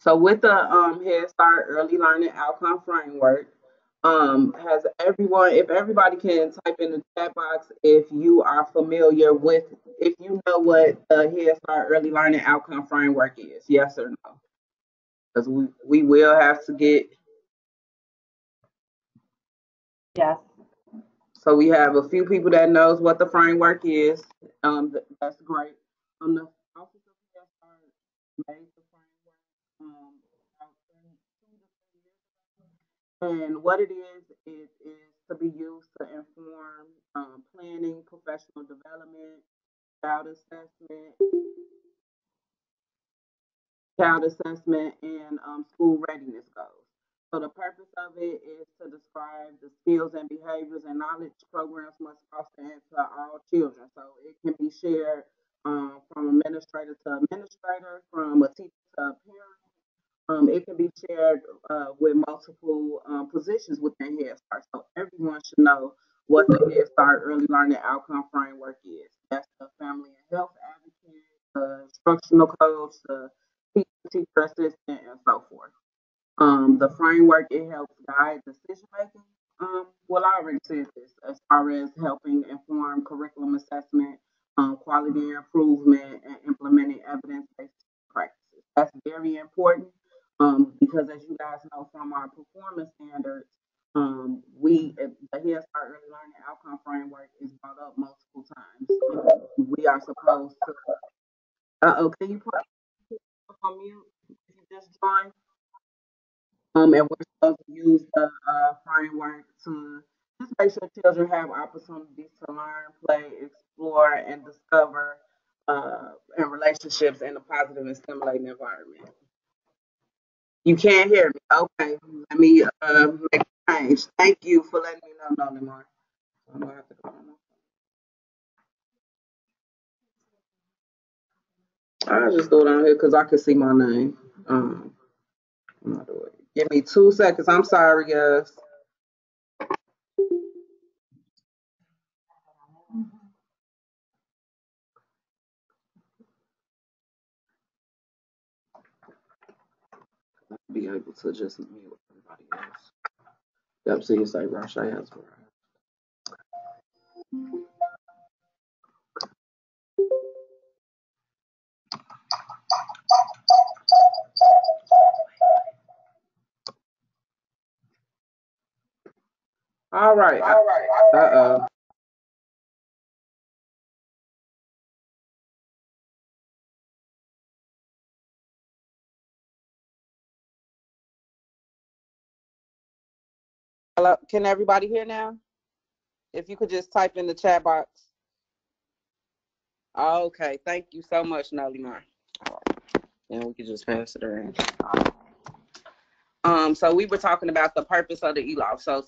So with the Head Start Early Learning Outcome Framework, has everyone, if everybody can type in the chat box if you are familiar with, if you know what the Head Start Early Learning Outcome Framework is, yes or no? Because we will have to get, Yes. so we have a few people that knows what the framework is. That's great. The Office of Head Start made the framework about 2 to 3 years ago. And what it is to be used to inform planning, professional development, child assessment, and school readiness goals. So the purpose of it is to describe the skills and behaviors and knowledge programs must foster into all children. So it can be shared from administrator to administrator, from a teacher to a parent. It can be shared with multiple positions within Head Start. So everyone should know what the Head Start Early Learning Outcome Framework is. That's the family and health advocate, the instructional coach, the teacher assistant, and so forth. The framework, it helps guide decision making. Well, I already said this as far as helping inform curriculum assessment, quality improvement, and implementing evidence based practices. That's very important because, as you guys know from our performance standards, the Head Start Early Learning Outcome Framework is brought up multiple times. We are supposed to. Can you put on mute if you just joined? And we're supposed to use the framework to just make sure children have opportunities to learn, play, explore, and discover in relationships in a positive and stimulating environment. You can't hear me. Okay, let me make a change. Thank you for letting me know, no more. I'm gonna have to go on. I'll just do it on here because I can see my name. I'm not doing it. Give me 2 seconds. I'm sorry, guys. Be able to just mute everybody else. Yep, so you say Rush, I answer. All right. Uh-oh. Hello, can everybody hear now? If you could just type in the chat box. Okay, thank you so much, Nolimar. And we could just pass it around. So we were talking about the purpose of the ELOF. So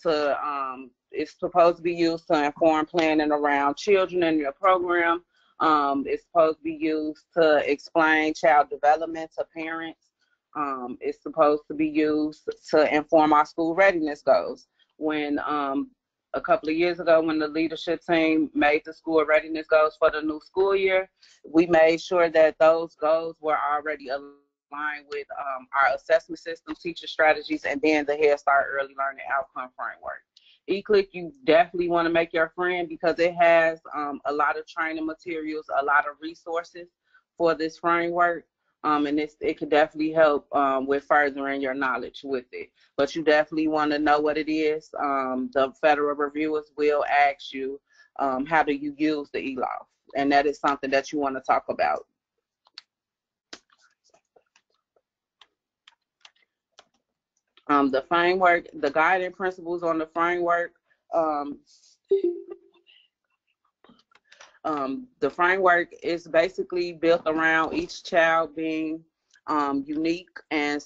it's supposed to be used to inform planning around children in your program. It's supposed to be used to explain child development to parents. It's supposed to be used to inform our school readiness goals. When a couple of years ago, when the leadership team made the school readiness goals for the new school year, we made sure that those goals were already aligned with our assessment system, teacher strategies, and then the Head Start Early Learning Outcome Framework. eClick, you definitely want to make your friend because it has a lot of training materials, a lot of resources for this framework. And it could definitely help with furthering your knowledge with it. But you definitely want to know what it is. The federal reviewers will ask you, how do you use the ELOF? And that is something that you want to talk about. The framework, the guiding principles on the framework. Um, the framework is basically built around each child being unique and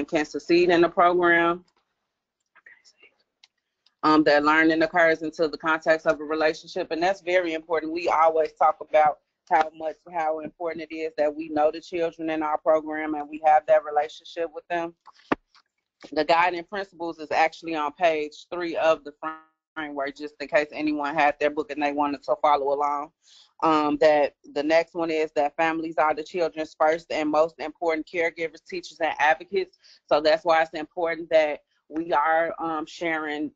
can succeed in the program. That learning occurs until the context of a relationship, and that's very important. We always talk about how important it is that we know the children in our program and we have that relationship with them. The guiding principles is actually on page 3 of the framework, just in case anyone had their book and they wanted to follow along. That the next one is that families are the children's first and most important caregivers, teachers, and advocates. So that's why it's important that we are sharing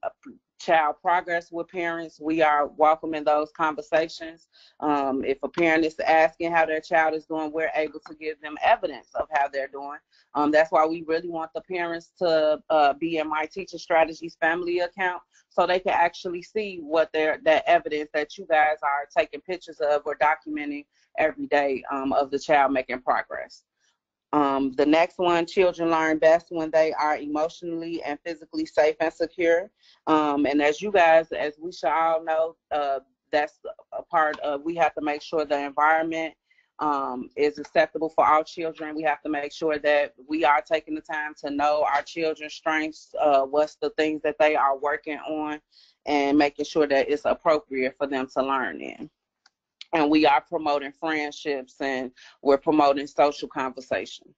child progress with parents. We are welcoming those conversations. If a parent is asking how their child is doing, we're able to give them evidence of how they're doing. That's why we really want the parents to be in My Teacher Strategies family account, so they can actually see what that evidence that you guys are taking pictures of or documenting every day of the child making progress. The next one, children learn best when they are emotionally and physically safe and secure. And as you guys, as we should all know, that's a part of, we have to make sure the environment is acceptable for our children. We have to make sure that we are taking the time to know our children's strengths, what's the things that they are working on, and making sure that it's appropriate for them to learn in. And we are promoting friendships, and we're promoting social conversation.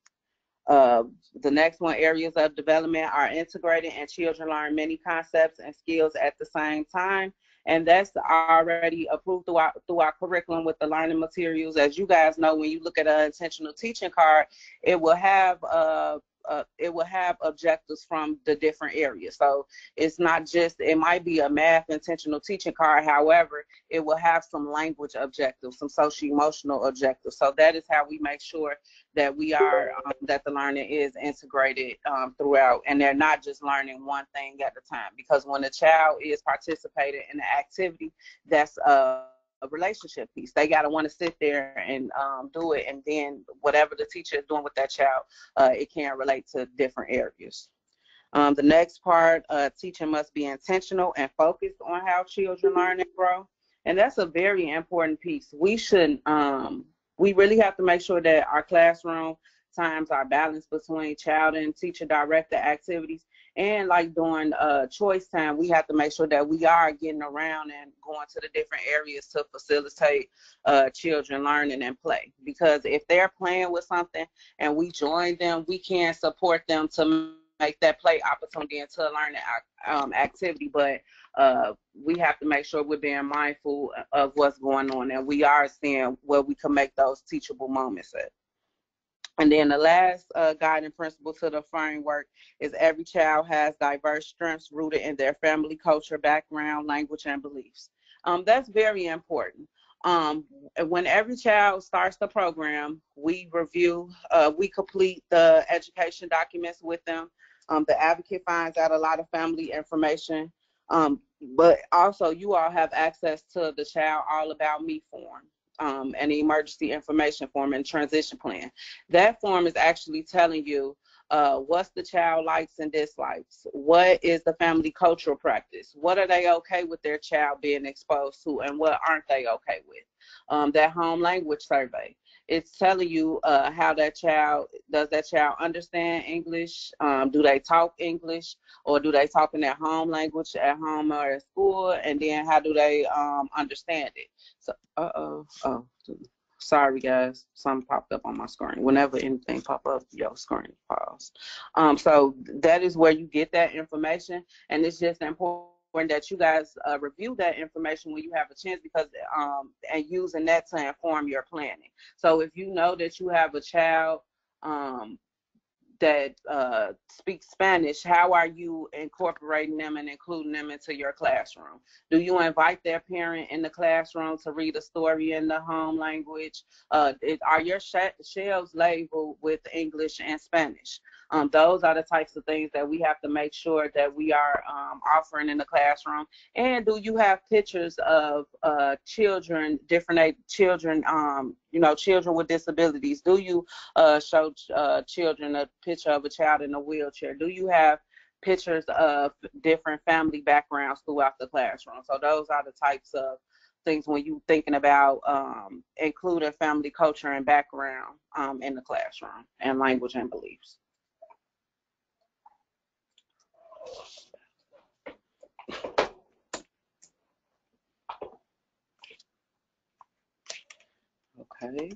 The next one, areas of development are integrated and children learn many concepts and skills at the same time. And that's already approved through our curriculum with the learning materials. As you guys know, when you look at an intentional teaching card, it will have objectives from the different areas. So it's not just, it might be a math intentional teaching card. However, it will have some language objectives, some social emotional objectives. So that is how we make sure that we are, that the learning is integrated throughout, and they're not just learning one thing at a time. Because when a child is participating in the activity, that's a relationship piece. They got to want to sit there and do it, and then whatever the teacher is doing with that child, it can relate to different areas. The next part, teaching must be intentional and focused on how children learn and grow. And that's a very important piece. We really have to make sure that our classroom times are balanced between child and teacher directed activities. And like during choice time, we have to make sure that we are getting around and going to the different areas to facilitate children learning and play. Because if they're playing with something and we join them, we can support them to make that play opportunity into a learning activity. But we have to make sure we're being mindful of what's going on, and we are seeing where we can make those teachable moments at. And then the last guiding principle to the framework is every child has diverse strengths rooted in their family, culture, background, language, and beliefs. That's very important. When every child starts the program, we review, we complete the education documents with them. The advocate finds out a lot of family information, but also you all have access to the Child All About Me form. And the emergency information form and transition plan. That form is actually telling you what's the child likes and dislikes, what is the family cultural practice, what are they okay with their child being exposed to, and what aren't they okay with. That home language survey, it's telling you how that child, does that child understand English, do they talk English, or do they talk in their home language at home or at school, and then how do they understand it. So, sorry guys, something popped up on my screen. Whenever anything pop up, your screen pause. So that is where you get that information, and it's just important that you guys review that information when you have a chance, because and using that to inform your planning. So if you know that you have a child that speak Spanish, how are you incorporating them and including them into your classroom? Do you invite their parent in the classroom to read a story in the home language? Are your shelves labeled with English and Spanish? Those are the types of things that we have to make sure that we are offering in the classroom. And do you have pictures of children, different age children, children with disabilities? Do you show children a picture of a child in a wheelchair? Do you have pictures of different family backgrounds throughout the classroom? So those are the types of things when you're thinking about including family culture and background in the classroom, and language and beliefs. Okay.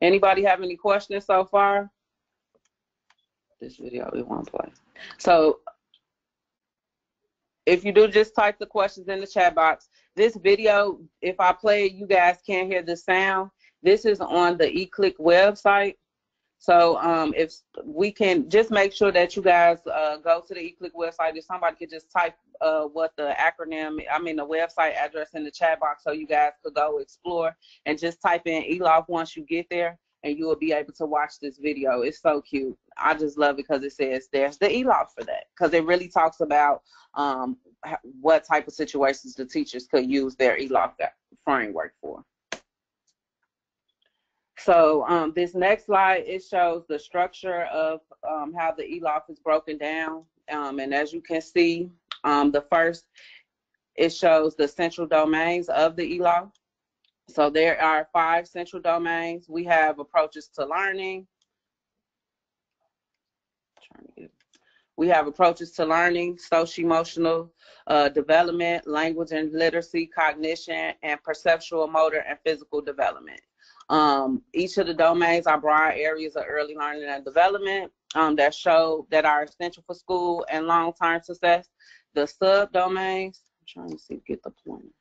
Anybody have any questions so far? This video we won't play. So if you do, just type the questions in the chat box. This video, if I play it, you guys can't hear the sound. This is on the eClick website. So if we can just make sure that you guys go to the eClick website, if somebody could just type what the acronym, the website address in the chat box so you guys could go explore, and just type in ELOF once you get there, and you will be able to watch this video. It's so cute. I just love it because it says there's the ELOF for that, because it really talks about what type of situations the teachers could use their ELOF framework for. So this next slide, it shows the structure of how the ELOF is broken down. And as you can see, the first, it shows the central domains of the ELOF. So there are 5 central domains. We have approaches to learning. Social-emotional development, language and literacy, cognition, and perceptual, motor, and physical development. Each of the domains are broad areas of early learning and development that are essential for school and long-term success. The subdomains, I'm trying to see, get the point.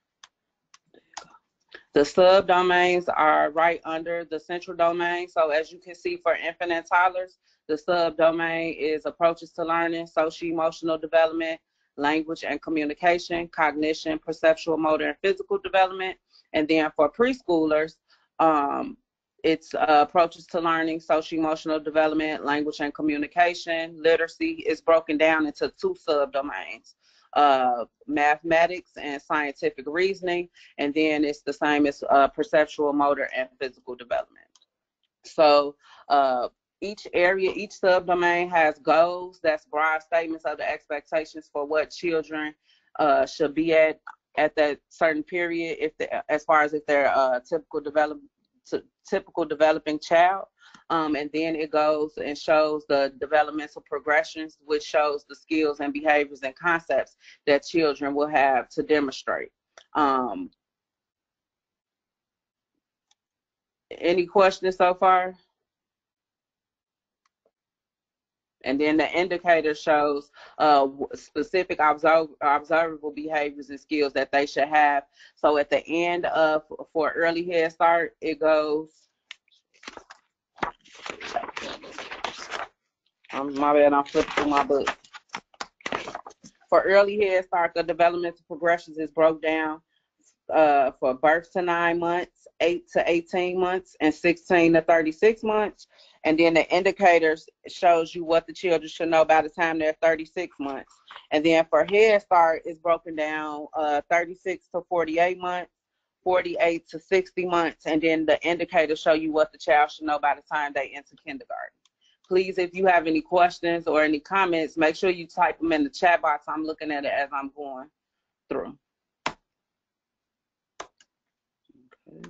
The subdomains are right under the central domain. So as you can see, for infant and toddlers, the subdomain is approaches to learning, social-emotional development, language and communication, cognition, perceptual, motor, and physical development. And then for preschoolers, it's approaches to learning, social-emotional development, language and communication. Literacy is broken down into 2 subdomains. Mathematics and scientific reasoning, and then it's the same as perceptual, motor, and physical development. So each subdomain has goals. That's broad statements of the expectations for what children should be at that certain period, as far as if they're typical developing child. And then it goes and shows the developmental progressions, which shows the skills and behaviors and concepts that children will have to demonstrate. Any questions so far? And then the indicator shows specific observable behaviors and skills that they should have. So at the end for early Head Start, it goes, my bad, I'm flipping through my book. For early Head Start, the developmental progressions is broke down for birth to 9 months, 8 to 18 months, and 16 to 36 months. And then the indicators shows you what the children should know by the time they're 36 months. And then for Head Start, it's broken down 36 to 48 months, 48 to 60 months, and then the indicators show you what the child should know by the time they enter kindergarten. Please, if you have any questions or any comments, make sure you type them in the chat box. I'm looking at it as I'm going through. Okay.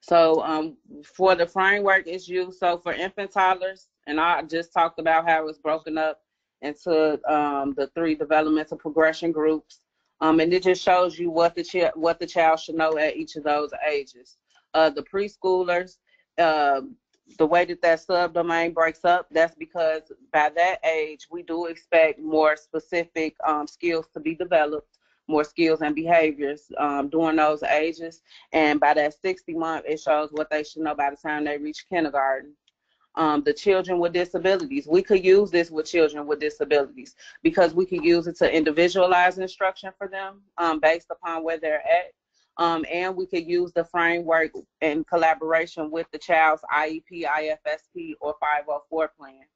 So for the framework it's used, so for infant toddlers, and I just talked about how it's broken up into the 3 developmental progression groups. And it just shows you what the child should know at each of those ages. The preschoolers, the way that subdomain breaks up, that's because by that age, we do expect more specific skills to be developed, more skills and behaviors during those ages. And by that 60 month, it shows what they should know by the time they reach kindergarten. The children with disabilities, we could use this with children with disabilities because we could use it to individualize instruction for them based upon where they're at. And we could use the framework in collaboration with the child's IEP, IFSP, or 504 plan.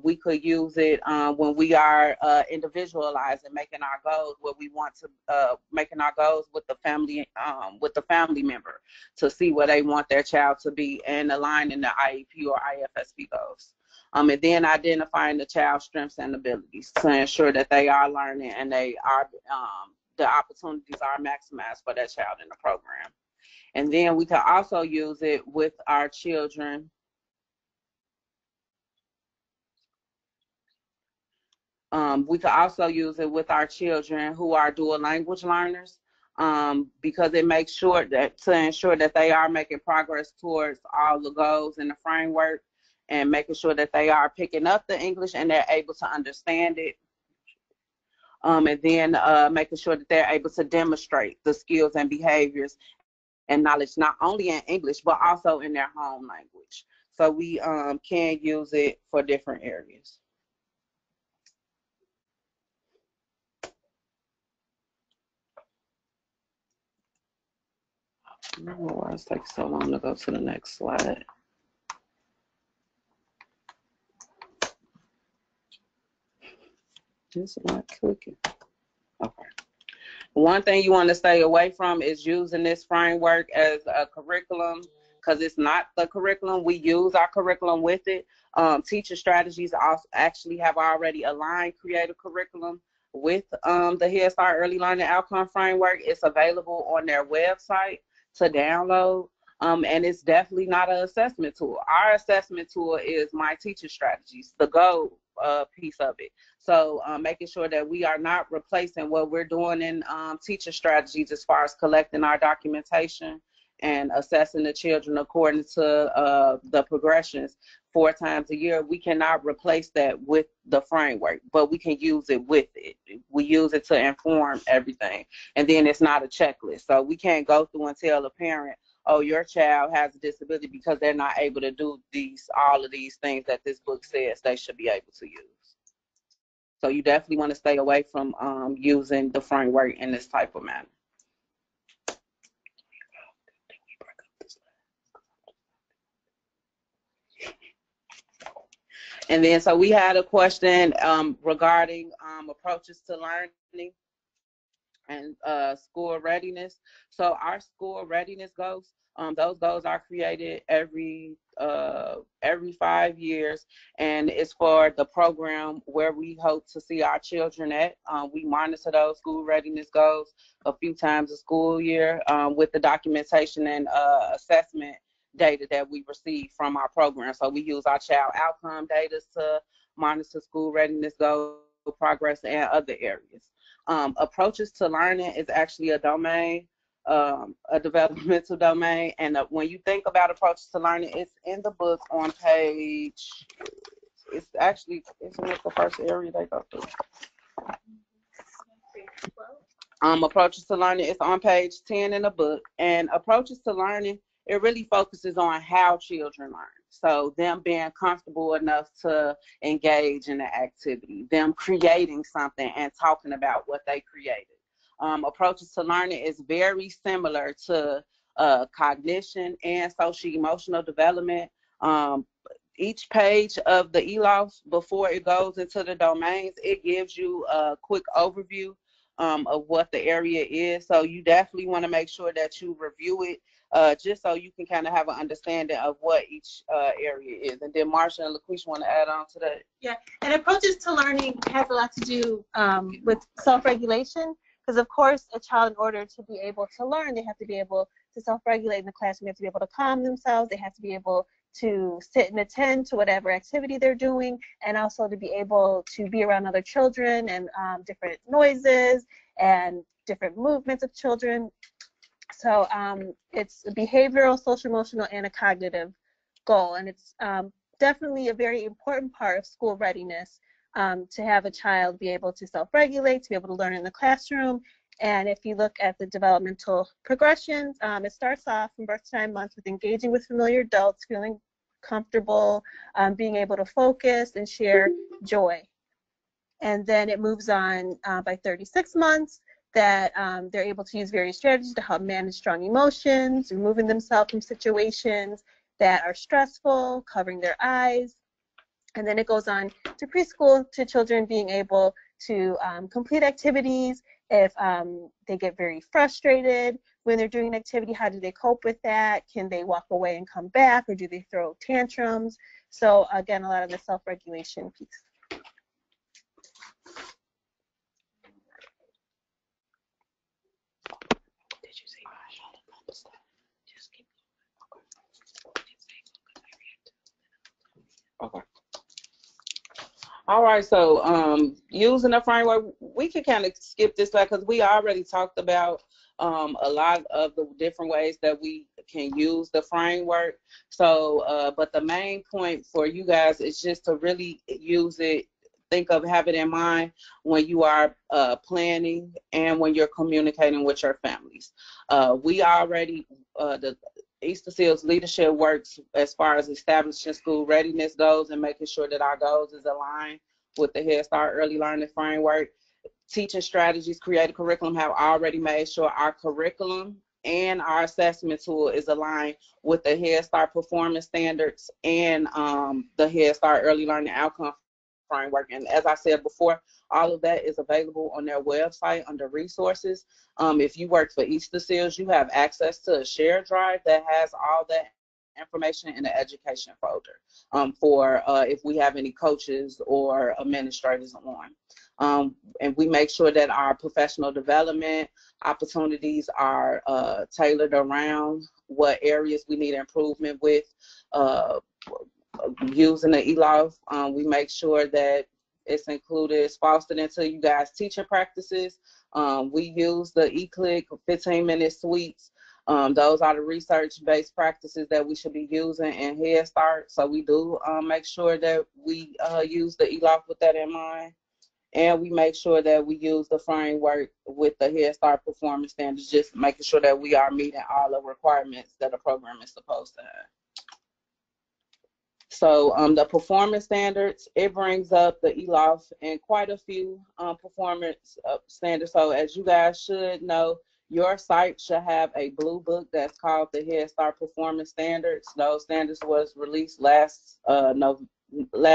We could use it when we are individualizing, making our goals where we want to, making our goals with the family member to see where they want their child to be and aligning the IEP or IFSP goals. And then identifying the child's strengths and abilities to ensure that they are learning and they are the opportunities are maximized for that child in the program. And then we can also use it with our children. We could also use it with our children who are dual language learners. because it makes sure that to ensure that they are making progress towards all the goals in the framework, and making sure that they are picking up the English and they're able to understand it. And then making sure that they're able to demonstrate the skills and behaviors and knowledge, not only in English, but also in their home language. So we can use it for different areas. I don't know why it's taking so long to go to the next slide. It's not clicking. Okay. One thing you want to stay away from is using this framework as a curriculum, because it's not the curriculum. We use our curriculum with it. Teacher strategies also actually have already aligned creative curriculum with the Head Start Early Learning Outcome Framework. It's available on their website to download, and it's definitely not an assessment tool. Our assessment tool is My Teacher Strategies, the goal piece of it. So making sure that we are not replacing what we're doing in teacher strategies as far as collecting our documentation and assessing the children according to the progressions 4 times a year. We cannot replace that with the framework, but we can use it with it. We use it to inform everything. And then it's not a checklist. So we can't go through and tell a parent, oh, your child has a disability because they're not able to do all of these things that this book says they should be able to use. So you definitely want to stay away from using the framework in this type of manner. And then, so we had a question regarding approaches to learning and school readiness. So our school readiness goals, those goals are created every 5 years, and it's for the program where we hope to see our children at. We monitor those school readiness goals a few times a school year with the documentation and assessment data that we receive from our program. So we use our child outcome data to monitor school readiness goal progress and other areas. Approaches to learning is actually a domain, a developmental domain. And when you think about approaches to learning, it's in the book on page, it's actually, isn't it the first area they go through? Approaches to learning is on page 10 in the book. And approaches to learning, it really focuses on how children learn. So them being comfortable enough to engage in the activity, them creating something and talking about what they created. Approaches to learning is very similar to cognition and social emotional development. Each page of the ELOS, before it goes into the domains, it gives you a quick overview of what the area is. So you definitely want to make sure that you review it just so you can kind of have an understanding of what each area is. And then Marsha and LaQuisha want to add on to that. Yeah, and approaches to learning has a lot to do with self-regulation, because of course a child, in order to be able to learn, they have to be able to self-regulate in the classroom. They have to be able to calm themselves. They have to be able to sit and attend to whatever activity they're doing, and also to be able to be around other children and different noises and different movements of children. So it's a behavioral, social, emotional, and a cognitive goal, and it's definitely a very important part of school readiness to have a child be able to self-regulate, to be able to learn in the classroom. And if you look at the developmental progressions, it starts off from birth to 9 months with engaging with familiar adults, feeling comfortable, being able to focus and share joy. And then it moves on by 36 months that they're able to use various strategies to help manage strong emotions, removing themselves from situations that are stressful, covering their eyes. And then it goes on to preschool, to children being able to complete activities. If they get very frustrated when they're doing an activity, how do they cope with that? Can they walk away and come back, or do they throw tantrums? So again, a lot of the self-regulation piece. Did you see my Okay. All right, so using a framework, we can kind of skip this slide because we already talked about a lot of the different ways that we can use the framework. So, but the main point for you guys is just to really use it, have it in mind when you are planning and when you're communicating with your families. We already, the Easterseals leadership works as far as establishing school readiness goes and making sure that our goals is aligned with the Head Start Early Learning Framework. Teaching strategies, creative curriculum have already made sure our curriculum and our assessment tool is aligned with the Head Start performance standards and the Head Start Early Learning Outcome Framework. And as I said before, all of that is available on their website under resources. If you work for Easterseals, you have access to a shared drive that has all that information in the education folder for if we have any coaches or administrators on. And we make sure that our professional development opportunities are tailored around what areas we need improvement with. Using the ELOF, we make sure that it's included, it's fostered into you guys' teaching practices. We use the eClick 15-minute suites. Those are the research-based practices that we should be using in Head Start. So we do make sure that we use the ELOF with that in mind. And we make sure that we use the framework with the Head Start performance standards, just making sure that we are meeting all the requirements that a program is supposed to have. So the performance standards, it brings up the ELOF and quite a few performance standards. So as you guys should know, your site should have a blue book that's called the Head Start Performance Standards. Those standards was released last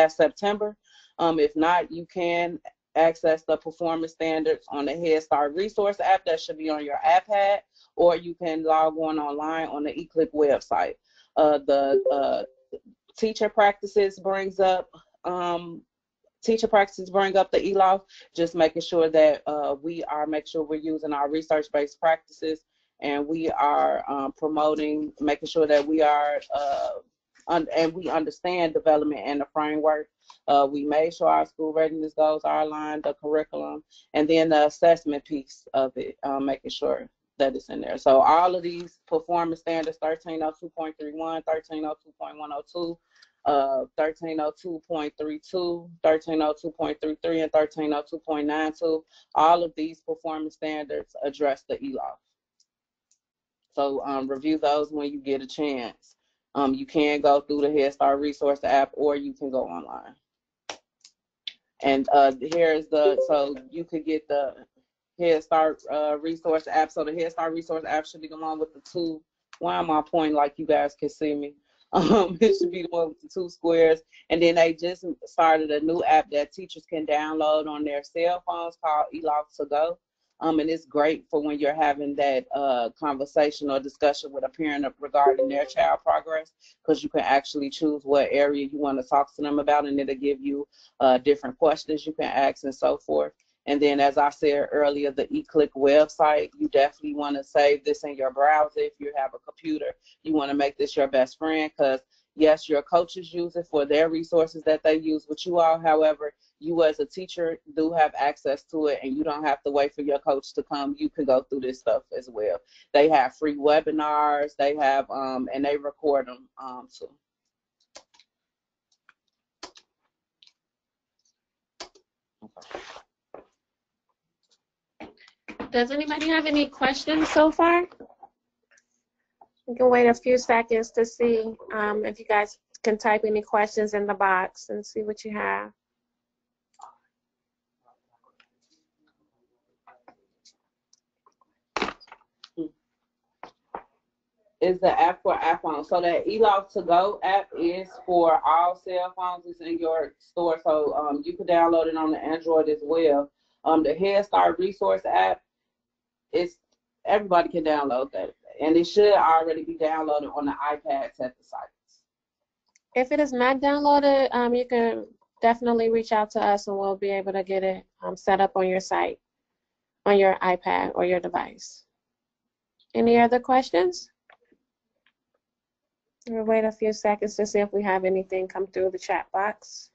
September. If not, you can access the performance standards on the Head Start resource app that should be on your iPad, or you can log on online on the eClick website. The teacher practices brings up the ELOF, just making sure that make sure we're using our research-based practices, and we are promoting, making sure that we are and we understand development and the framework. We made sure our school readiness goals are aligned, the curriculum, and then the assessment piece of it, making sure that it's in there. So all of these performance standards, 1302.31, 1302.102, 1302.32, 1302.33, and 1302.92, all of these performance standards address the ELOF. So review those when you get a chance. You can go through the Head Start resource app, or you can go online. And here's so you could get the Head Start resource app. So the Head Start resource app should be the one with the two. Why am I pointing like you guys can see me? It should be the one with the two squares. And then they just started a new app that teachers can download on their cell phones called ELOF to Go. And it's great for when you're having that conversation or discussion with a parent regarding their child progress, because you can actually choose what area you want to talk to them about, and it'll give you different questions you can ask and so forth. And then, as I said earlier, the eClick website, you definitely want to save this in your browser. If you have a computer, you want to make this your best friend, because yes, your coaches use it for their resources that they use with you all. However, you as a teacher do have access to it, and you don't have to wait for your coach to come. You can go through this stuff as well. They have free webinars. They have, and they record them too. Okay. Does anybody have any questions so far? We can wait a few seconds to see if you guys can type any questions in the box and see what you have. Is the app for iPhone. So that ELOF to Go app is for all cell phones. It's in your store, so you can download it on the Android as well. The Head Start resource app, everybody can download that, and it should already be downloaded on the iPads at the sites. If it is not downloaded, you can definitely reach out to us, and we'll be able to get it set up on your site, on your iPad or your device. Any other questions? We'll wait a few seconds to see if we have anything come through the chat box.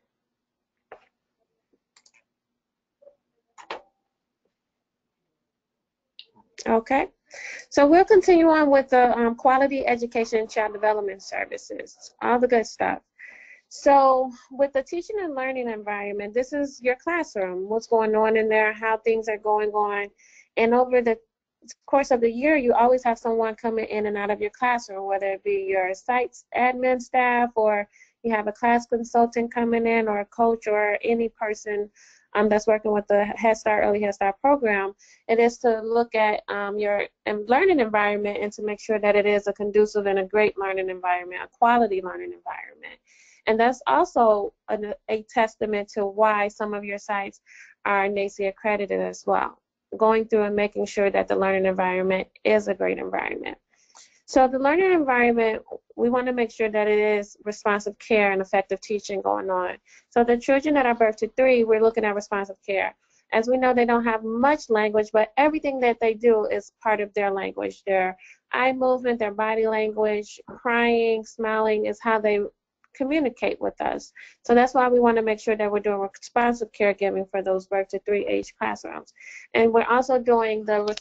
Okay. So we'll continue on with the quality education and child development services, all the good stuff. So with the teaching and learning environment, this is your classroom, what's going on in there, how things are going on. And over the course of the year, you always have someone coming in and out of your classroom, whether it be your site's admin staff or you have a class consultant coming in or a coach or any person that's working with the Head Start, Early Head Start program. It is to look at your learning environment and to make sure that it is a conducive and a great learning environment, a quality learning environment. And that's also a testament to why some of your sites are NACE accredited as well, going through and making sure that the learning environment is a great environment. So the learning environment, we want to make sure that it is responsive care and effective teaching going on. So the children that are birth to 3, we're looking at responsive care. As we know, they don't have much language, but everything that they do is part of their language. Their eye movement, their body language, crying, smiling is how they communicate with us. So that's why we want to make sure that we're doing responsive caregiving for those birth to 3 age classrooms. And we're also doing the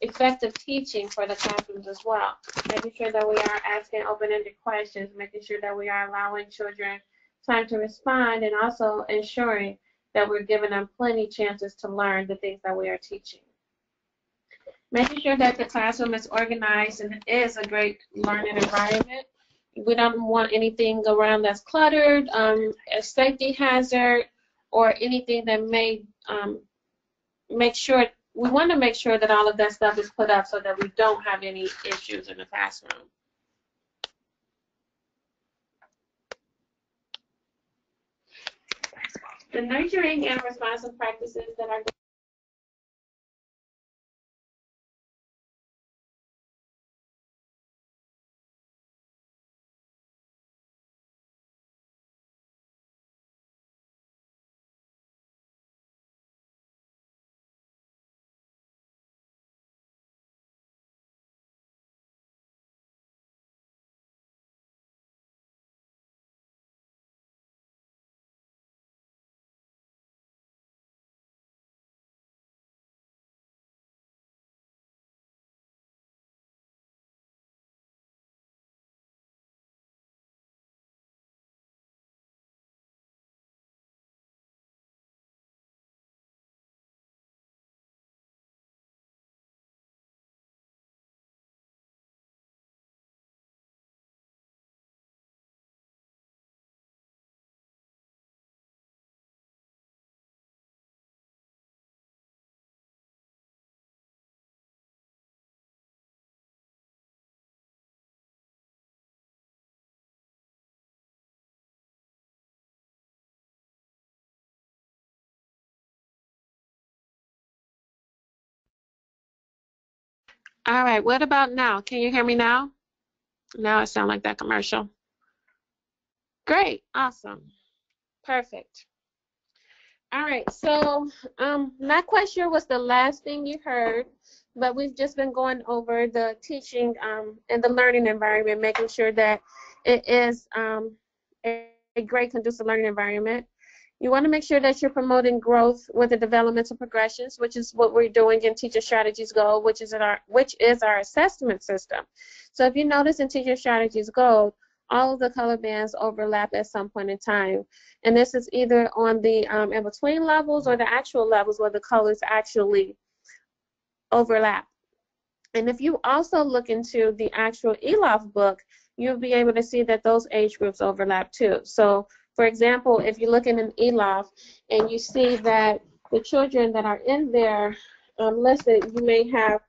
effective teaching for the classrooms as well, making sure that we are asking open-ended questions, making sure that we are allowing children time to respond, and also ensuring that we're giving them plenty chances to learn the things that we are teaching. Making sure that the classroom is organized and is a great learning environment. We don't want anything around that's cluttered, a safety hazard, or anything that may we want to make sure that all of that stuff is put up so that we don't have any issues in the classroom. The nurturing and responsive practices that are all right, what about now? Can you hear me now? Now it sounds like that commercial. Great, awesome, perfect. All right, so not quite sure what's the last thing you heard, but we've just been going over the teaching and the learning environment, making sure that it is a great conducive learning environment. You want to make sure that you're promoting growth with the developmental progressions, which is what we're doing in Teacher Strategies Gold, which is our assessment system. So if you notice in Teacher Strategies Gold, all of the color bands overlap at some point in time. And this is either on the in between levels or the actual levels where the colors actually overlap. And if you also look into the actual ELOF book, you'll be able to see that those age groups overlap too. So for example, if you look in an ELOF and you see that the children that are in there listed, you may have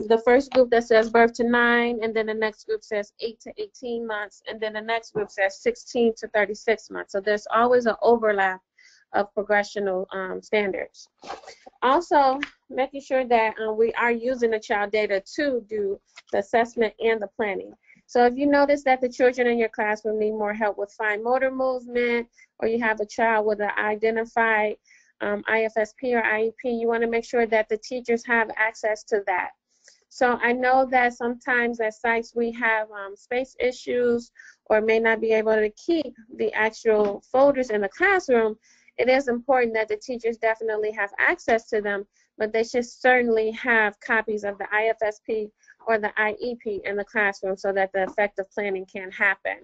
the first group that says birth to 9, and then the next group says 8 to 18 months, and then the next group says 16 to 36 months. So there's always an overlap of progressional standards. Also, making sure that we are using the child data to do the assessment and the planning. So if you notice that the children in your classroom need more help with fine motor movement, or you have a child with an identified IFSP or IEP, you want to make sure that the teachers have access to that. So I know that sometimes at sites we have space issues or may not be able to keep the actual folders in the classroom. it is important that the teachers definitely have access to them, but they should certainly have copies of the IFSP or the IEP in the classroom so that the effective planning can happen.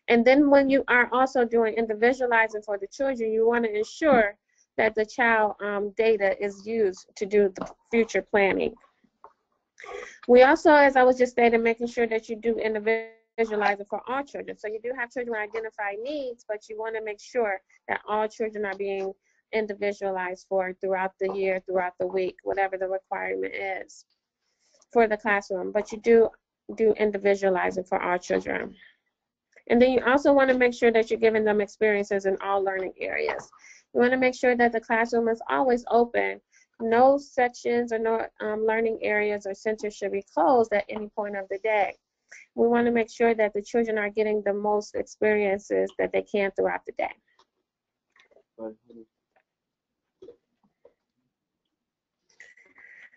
And then when you are also doing individualizing for the children, you want to ensure that the child data is used to do the future planning. We also, as I was just stating, making sure that you do individualizing for all children. So you do have children with identified needs, but you want to make sure that all children are being individualized for throughout the year, throughout the week, whatever the requirement is for the classroom. But you do individualizing for all children. And then you also want to make sure that you're giving them experiences in all learning areas. You want to make sure that the classroom is always open. No sections or no learning areas or centers should be closed at any point of the day. We want to make sure that the children are getting the most experiences that they can throughout the day.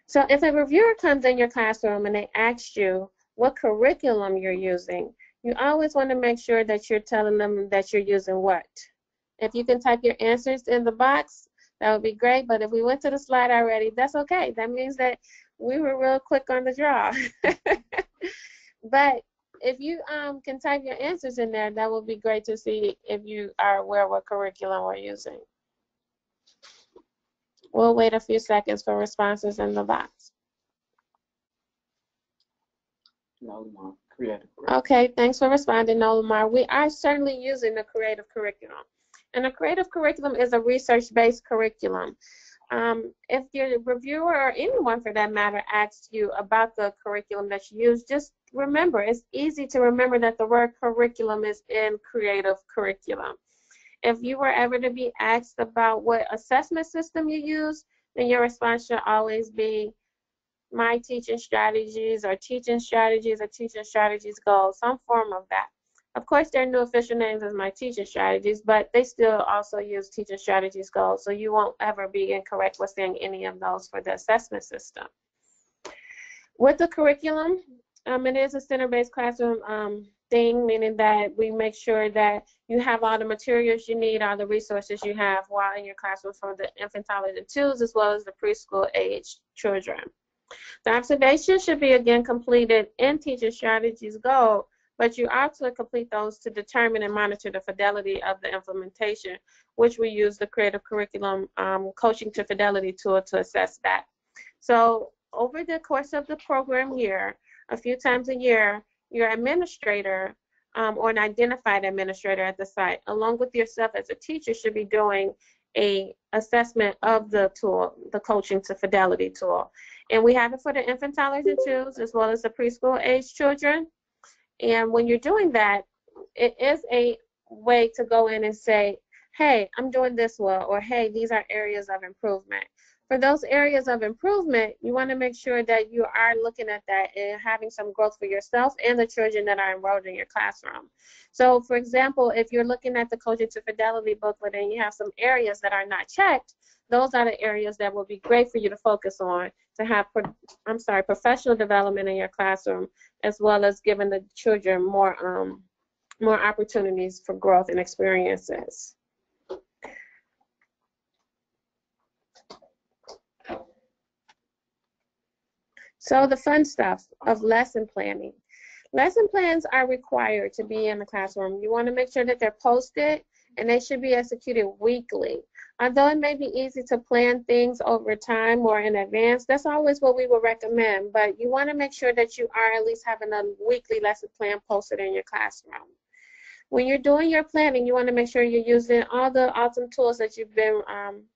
So if a reviewer comes in your classroom and they ask you what curriculum you're using, you always want to make sure that you're telling them that you're using what. If you can type your answers in the box, that would be great. But if we went to the slide already, that's okay. That means that we were real quick on the draw. But if you can type your answers in there, that would be great to see if you are aware what curriculum we're using. We'll wait a few seconds for responses in the box. No, creative. Okay, thanks for responding, Nolamar. We are certainly using the creative curriculum. And a creative curriculum is a research-based curriculum. If your reviewer or anyone for that matter asks you about the curriculum that you use, just remember, it's easy to remember that the word curriculum is in creative curriculum. If you were ever to be asked about what assessment system you use, then your response should always be my teaching strategies or teaching strategies goals, some form of that. Of course, their new official names is my teaching strategies, but they still also use teaching strategies goals, so you won't ever be incorrect with saying any of those for the assessment system. With the curriculum, it is a center-based classroom thing, meaning that we make sure that you have all the materials you need, all the resources you have while in your classroom for the infantile 2s as well as the preschool age children. The observation should be again completed in teaching strategies goal, but you ought to complete those to determine and monitor the fidelity of the implementation, which we use the creative curriculum coaching to fidelity tool to assess that. So over the course of the program year, a few times a year, your administrator or an identified administrator at the site, along with yourself as a teacher, should be doing a assessment of the tool, the coaching to fidelity tool. And we have it for the infantile 2s as well as the preschool age children. And when you're doing that, it is a way to go in and say, hey, I'm doing this well, or hey, these are areas of improvement. For those areas of improvement, you want to make sure that you are looking at that and having some growth for yourself and the children that are enrolled in your classroom. So, for example, if you're looking at the Coaching to Fidelity booklet and you have some areas that are not checked, those are the areas that will be great for you to focus on to have, professional development in your classroom, as well as giving the children more opportunities for growth and experiences. So the fun stuff of lesson planning. Lesson plans are required to be in the classroom. You want to make sure that they're posted and they should be executed weekly. Although it may be easy to plan things over time or in advance, that's always what we would recommend. But you want to make sure that you are at least having a weekly lesson plan posted in your classroom. When you're doing your planning, you want to make sure you're using all the awesome tools that you've been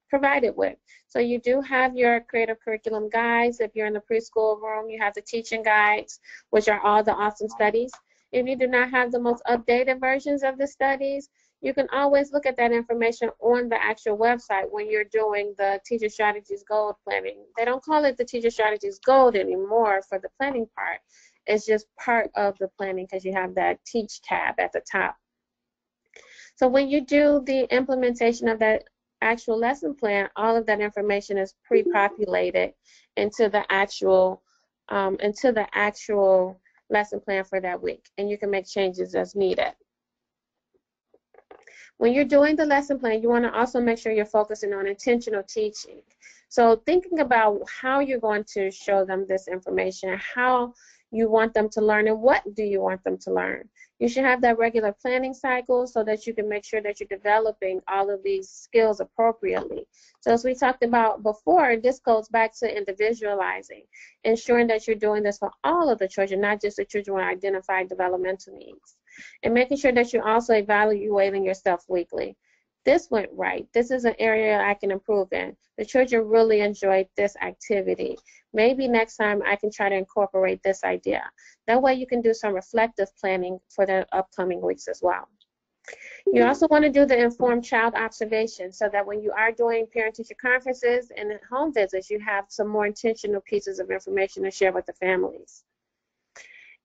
provided with. So you do have your creative curriculum guides. If you're in the preschool room, you have the teaching guides, which are all the awesome studies. If you do not have the most updated versions of the studies, you can always look at that information on the actual website when you're doing the Teacher Strategies Gold planning. They don't call it the Teacher Strategies Gold anymore for the planning part. It's just part of the planning because you have that Teach tab at the top. So when you do the implementation of that actual lesson plan, all of that information is pre-populated into the actual lesson plan for that week, and you can make changes as needed. When you're doing the lesson plan, you want to also make sure you're focusing on intentional teaching. So thinking about how you're going to show them this information, how you want them to learn, and what do you want them to learn. You should have that regular planning cycle so that you can make sure that you're developing all of these skills appropriately. So as we talked about before, this goes back to individualizing, ensuring that you're doing this for all of the children, not just the children with identified developmental needs, and making sure that you're also evaluating yourself weekly. This went right. This is an area I can improve in. The children really enjoyed this activity. Maybe next time I can try to incorporate this idea. That way you can do some reflective planning for the upcoming weeks as well. You also want to do the informed child observation so that when you are doing parent-teacher conferences and home visits, you have some more intentional pieces of information to share with the families.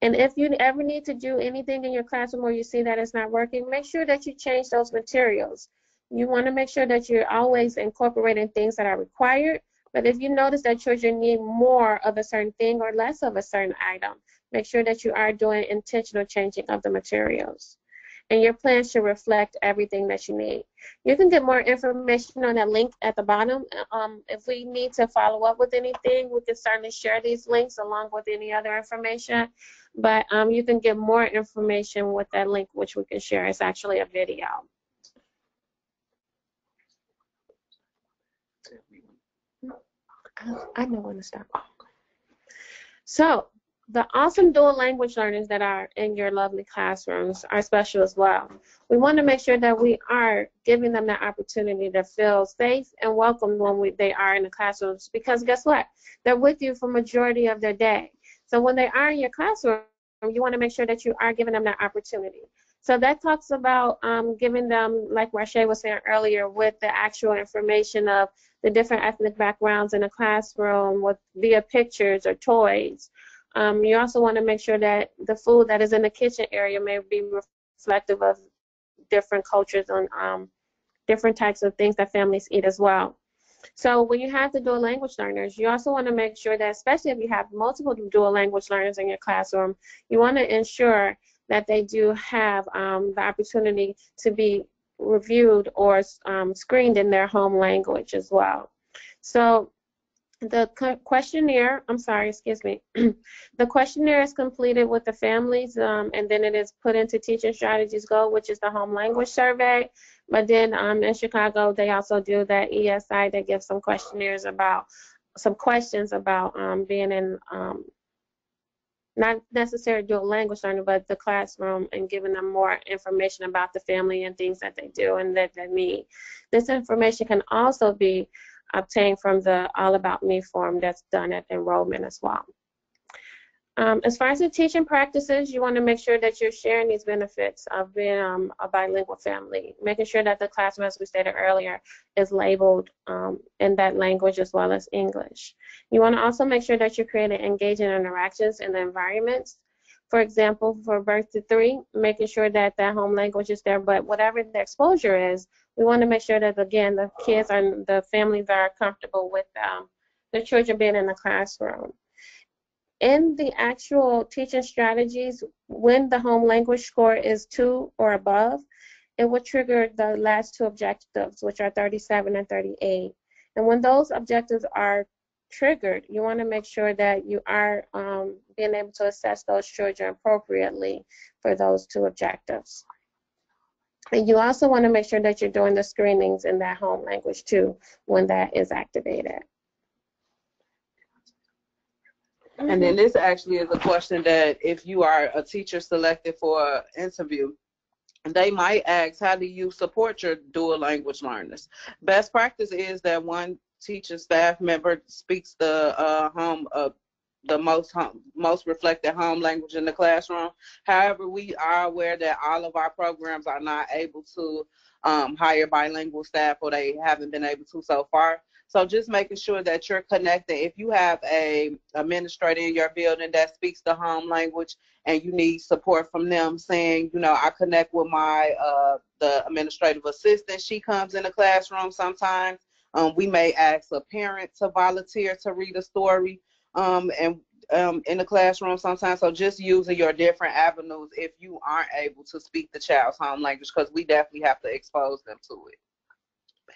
And if you ever need to do anything in your classroom or you see that it's not working, make sure that you change those materials. You want to make sure that you're always incorporating things that are required, but if you notice that children need more of a certain thing or less of a certain item, make sure that you are doing intentional changing of the materials. And your plan should reflect everything that you need. You can get more information on that link at the bottom. If we need to follow up with anything, we can certainly share these links along with any other information. But you can get more information with that link, which we can share. It's actually a video. I know when to stop. So the awesome dual language learners that are in your lovely classrooms are special as well. We want to make sure that we are giving them the opportunity to feel safe and welcome when they are in the classrooms, because guess what? They're with you for majority of their day. So when they are in your classroom, you want to make sure that you are giving them that opportunity. So that talks about giving them, like Rashay was saying earlier, with the actual information of the different ethnic backgrounds in the classroom with via pictures or toys. You also want to make sure that the food that is in the kitchen area may be reflective of different cultures and different types of things that families eat as well. So when you have the dual language learners, you also want to make sure that, especially if you have multiple dual language learners in your classroom, you want to ensure that they do have the opportunity to be reviewed or screened in their home language as well. So the questionnaire, the questionnaire is completed with the families, and then it is put into Teaching Strategies Go, which is the home language survey. But then in Chicago, they also do that ESI. They give some questionnaires about, some questions about being in, not necessarily dual language learning, but the classroom, and giving them more information about the family and things that they do and that they need. This information can also be obtained from the All About Me form that's done at enrollment as well. As far as the teaching practices, you want to make sure that you're sharing these benefits of being a bilingual family, making sure that the classroom, as we stated earlier, is labeled in that language as well as English. You want to also make sure that you're creating engaging interactions in the environments. For example, for birth to 3, making sure that that home language is there, but whatever the exposure is, we want to make sure that, again, the kids and the families are comfortable with the children being in the classroom. In the actual teaching strategies, when the home language score is 2 or above, it will trigger the last 2 objectives, which are 37 and 38. And when those objectives are triggered, you want to make sure that you are being able to assess those children appropriately for those 2 objectives. And you also want to make sure that you're doing the screenings in that home language too when that is activated. And then this actually is a question that if you are a teacher selected for an interview, they might ask, how do you support your dual language learners? Best practice is that one teacher staff member speaks the most reflected home language in the classroom. However, we are aware that all of our programs are not able to hire bilingual staff, or they haven't been able to so far. So just making sure that you're connected. If you have a administrator in your building that speaks the home language and you need support from them, saying, you know, I connect with my the administrative assistant. She comes in the classroom sometimes. We may ask a parent to volunteer to read a story. And in the classroom sometimes. So just using your different avenues if you aren't able to speak the child's home language, because we definitely have to expose them to it.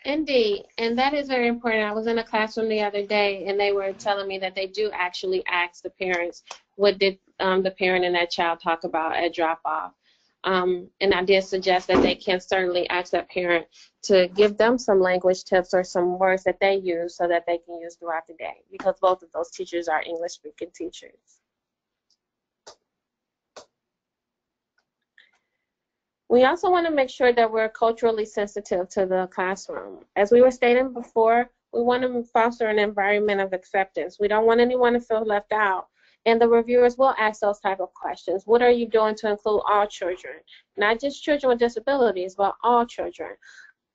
Indeed, and that is very important. I was in a classroom the other day, and they were telling me that they do actually ask the parents, what did the parent and that child talk about at drop-off? And I did suggest that they can certainly ask that parent to give them some language tips or some words that they use so that they can use throughout the day, because both of those teachers are English-speaking teachers. We also want to make sure that we're culturally sensitive to the classroom. As we were stating before, we want to foster an environment of acceptance. We don't want anyone to feel left out. And the reviewers will ask those type of questions. What are you doing to include all children? Not just children with disabilities, but all children.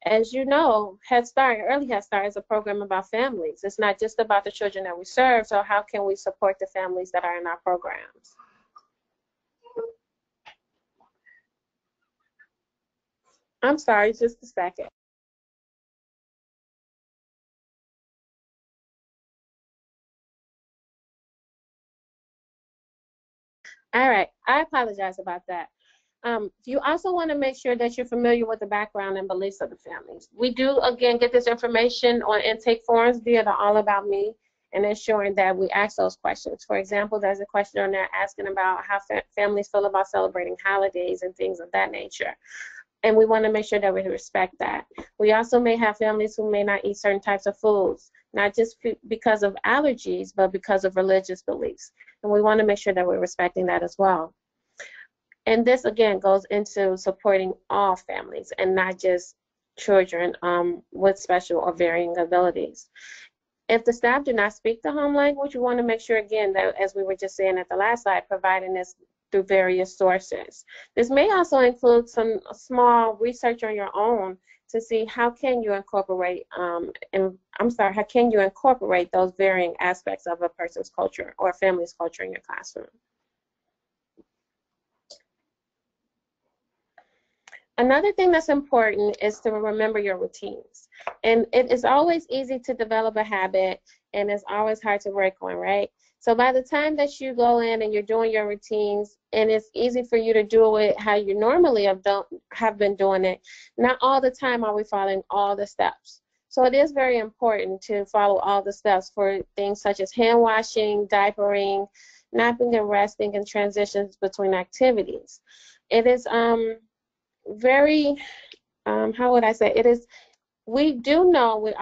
As you know, Head Start, Early Head Start is a program about families. It's not just about the children that we serve, so how can we support the families that are in our programs? I'm sorry, just a second. All right, I apologize about that. You also want to make sure that you're familiar with the background and beliefs of the families. We do, again, get this information on intake forms via the All About Me, and ensuring that we ask those questions. For example, there's a question on there asking about how families feel about celebrating holidays and things of that nature. And we want to make sure that we respect that. We also may have families who may not eat certain types of foods, not just because of allergies, but because of religious beliefs. And we want to make sure that we're respecting that as well. And this, again, goes into supporting all families and not just children with special or varying abilities. If the staff do not speak the home language, we want to make sure, again, that, as we were just saying at the last slide, providing this through various sources. This may also include some small research on your own to see how can you incorporate, how can you incorporate those varying aspects of a person's culture or a family's culture in your classroom. Another thing that's important is to remember your routines. And it is always easy to develop a habit, and it's always hard to break one, right? So by the time that you go in and you're doing your routines, and it's easy for you to do it how you normally have been doing it, not all the time are we following all the steps. So it is very important to follow all the steps for things such as hand washing, diapering, napping and resting, and transitions between activities. It is very, how would I say, it is, we do know, we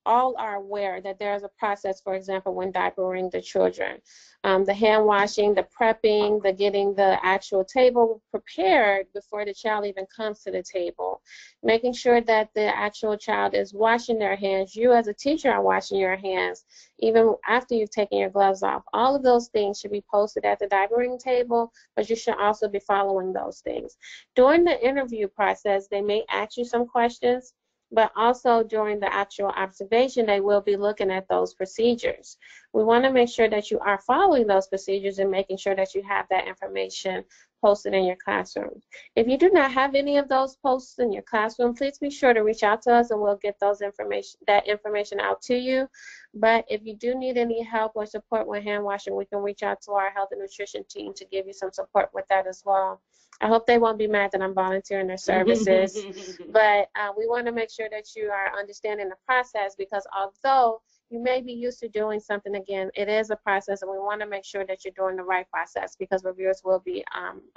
all are aware that there is a process, for example, when diapering the children. The hand washing, the prepping, the getting the actual table prepared before the child even comes to the table. Making sure that the actual child is washing their hands. You as a teacher are washing your hands even after you've taken your gloves off. All of those things should be posted at the diapering table, but you should also be following those things. During the interview process, they may ask you some questions, but also during the actual observation, they will be looking at those procedures. We want to make sure that you are following those procedures and making sure that you have that information posted in your classroom. If you do not have any of those posts in your classroom, please be sure to reach out to us and we'll get that information out to you. But if you do need any help or support with hand washing, we can reach out to our health and nutrition team to give you some support with that as well. I hope they won't be mad that I'm volunteering their services, but we want to make sure that you are understanding the process, because although you may be used to doing something, again, it is a process, and we want to make sure that you're doing the right process, because reviewers will be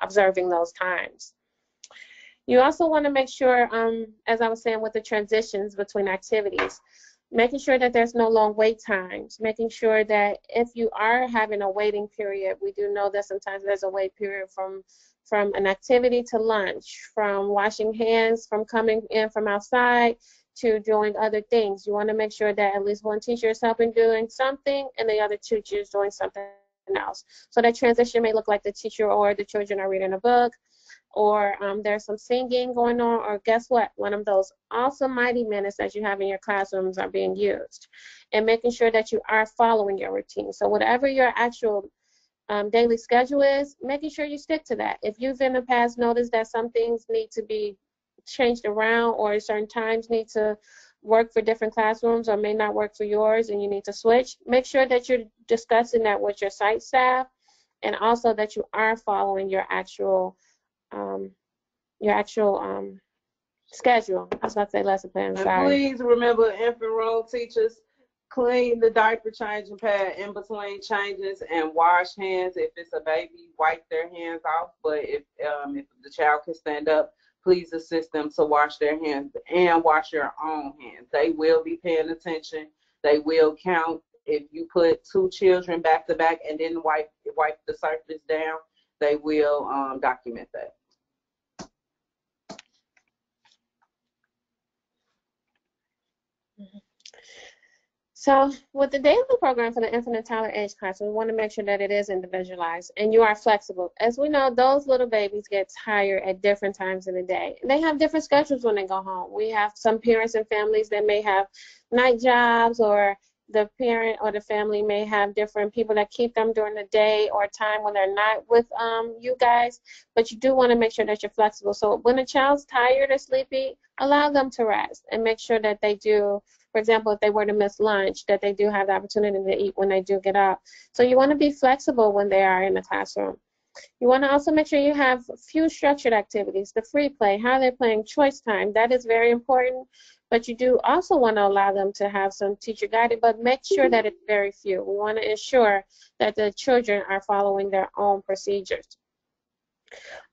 observing those times. You also want to make sure, as I was saying, with the transitions between activities, making sure that there's no long wait times, making sure that if you are having a waiting period, we do know that sometimes there's a wait period from an activity to lunch, from washing hands, from coming in from outside, to doing other things. You want to make sure that at least one teacher is helping doing something and the other teacher is doing something else. So that transition may look like the teacher or the children are reading a book, or there's some singing going on, or guess what? One of those awesome mighty minutes that you have in your classrooms are being used. And making sure that you are following your routine. So whatever your actual daily schedule is, making sure you stick to that. If you've in the past noticed that some things need to be changed around, or certain times need to work for different classrooms or may not work for yours and you need to switch, make sure that you're discussing that with your site staff, and also that you are following your actual um, schedule. I was about to say lesson plan, And sorry. please remember, infant room teachers, clean the diaper changing pad in between changes and wash hands. If it's a baby, wipe their hands off. But if the child can stand up, please assist them to wash their hands and wash your own hands. They will be paying attention. They will count. If you put two children back to back and then wipe the surface down, they will document that. So with the daily program for the infant and toddler age class, we want to make sure that it is individualized and you are flexible. As we know, those little babies get tired at different times in the day. They have different schedules when they go home. We have some parents and families that may have night jobs, or the parent or the family may have different people that keep them during the day or time when they're not with you guys. But you do want to make sure that you're flexible. So when a child's tired or sleepy, allow them to rest and make sure that they do. For example, if they were to miss lunch, that they do have the opportunity to eat when they do get up. So you want to be flexible when they are in the classroom. You want to also make sure you have a few structured activities, the free play, how they're playing, choice time. That is very important. But you do also want to allow them to have some teacher guided, but make sure that it's very few. We want to ensure that the children are following their own procedures.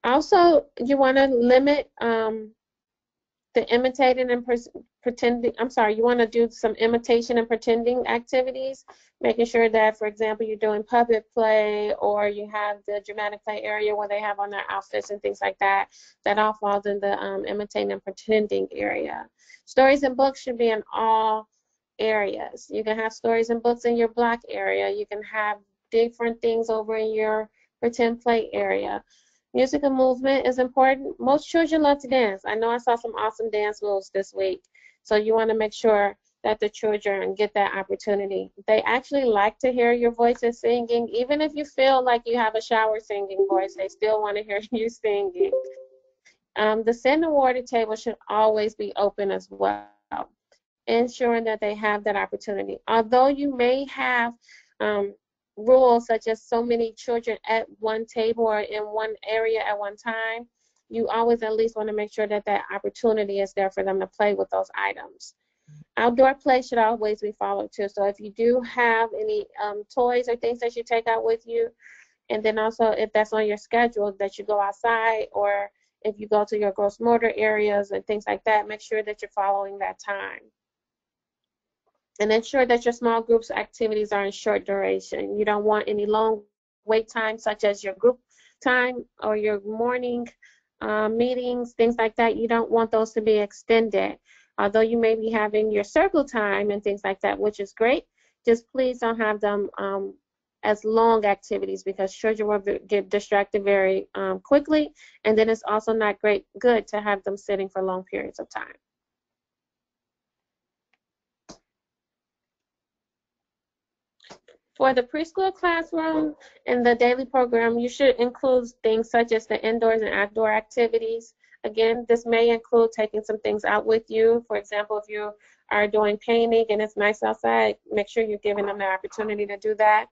Also, you want to limit the imitating and pretending, you want to do some imitation and pretending activities, making sure that, for example, you're doing puppet play, or you have the dramatic play area where they have on their outfits and things like that. That all falls in the imitating and pretending area. Stories and books should be in all areas. You can have stories and books in your block area. You can have different things over in your pretend play area. Music and movement is important. Most children love to dance. I know I saw some awesome dance moves this week. So you want to make sure that the children get that opportunity. They actually like to hear your voices singing. Even if you feel like you have a shower singing voice, they still want to hear you singing. The sit and water table should always be open as well, ensuring that they have that opportunity. Although you may have rules such as so many children at one table or in one area at one time, you always at least want to make sure that that opportunity is there for them to play with those items. Outdoor play should always be followed too. So if you do have any toys or things that you take out with you, and then also if that's on your schedule that you go outside, or if you go to your gross motor areas and things like that, make sure that you're following that time. And ensure that your small groups activities are in short duration. You don't want any long wait times, such as your group time or your morning meetings, things like that. You don't want those to be extended. Although you may be having your circle time and things like that, which is great, just please don't have them as long activities, because children will get distracted very quickly, and then it's also not good to have them sitting for long periods of time. For the preschool classroom and the daily program, you should include things such as the indoors and outdoor activities. Again, this may include taking some things out with you. For example, if you are doing painting and it's nice outside, make sure you're giving them the opportunity to do that.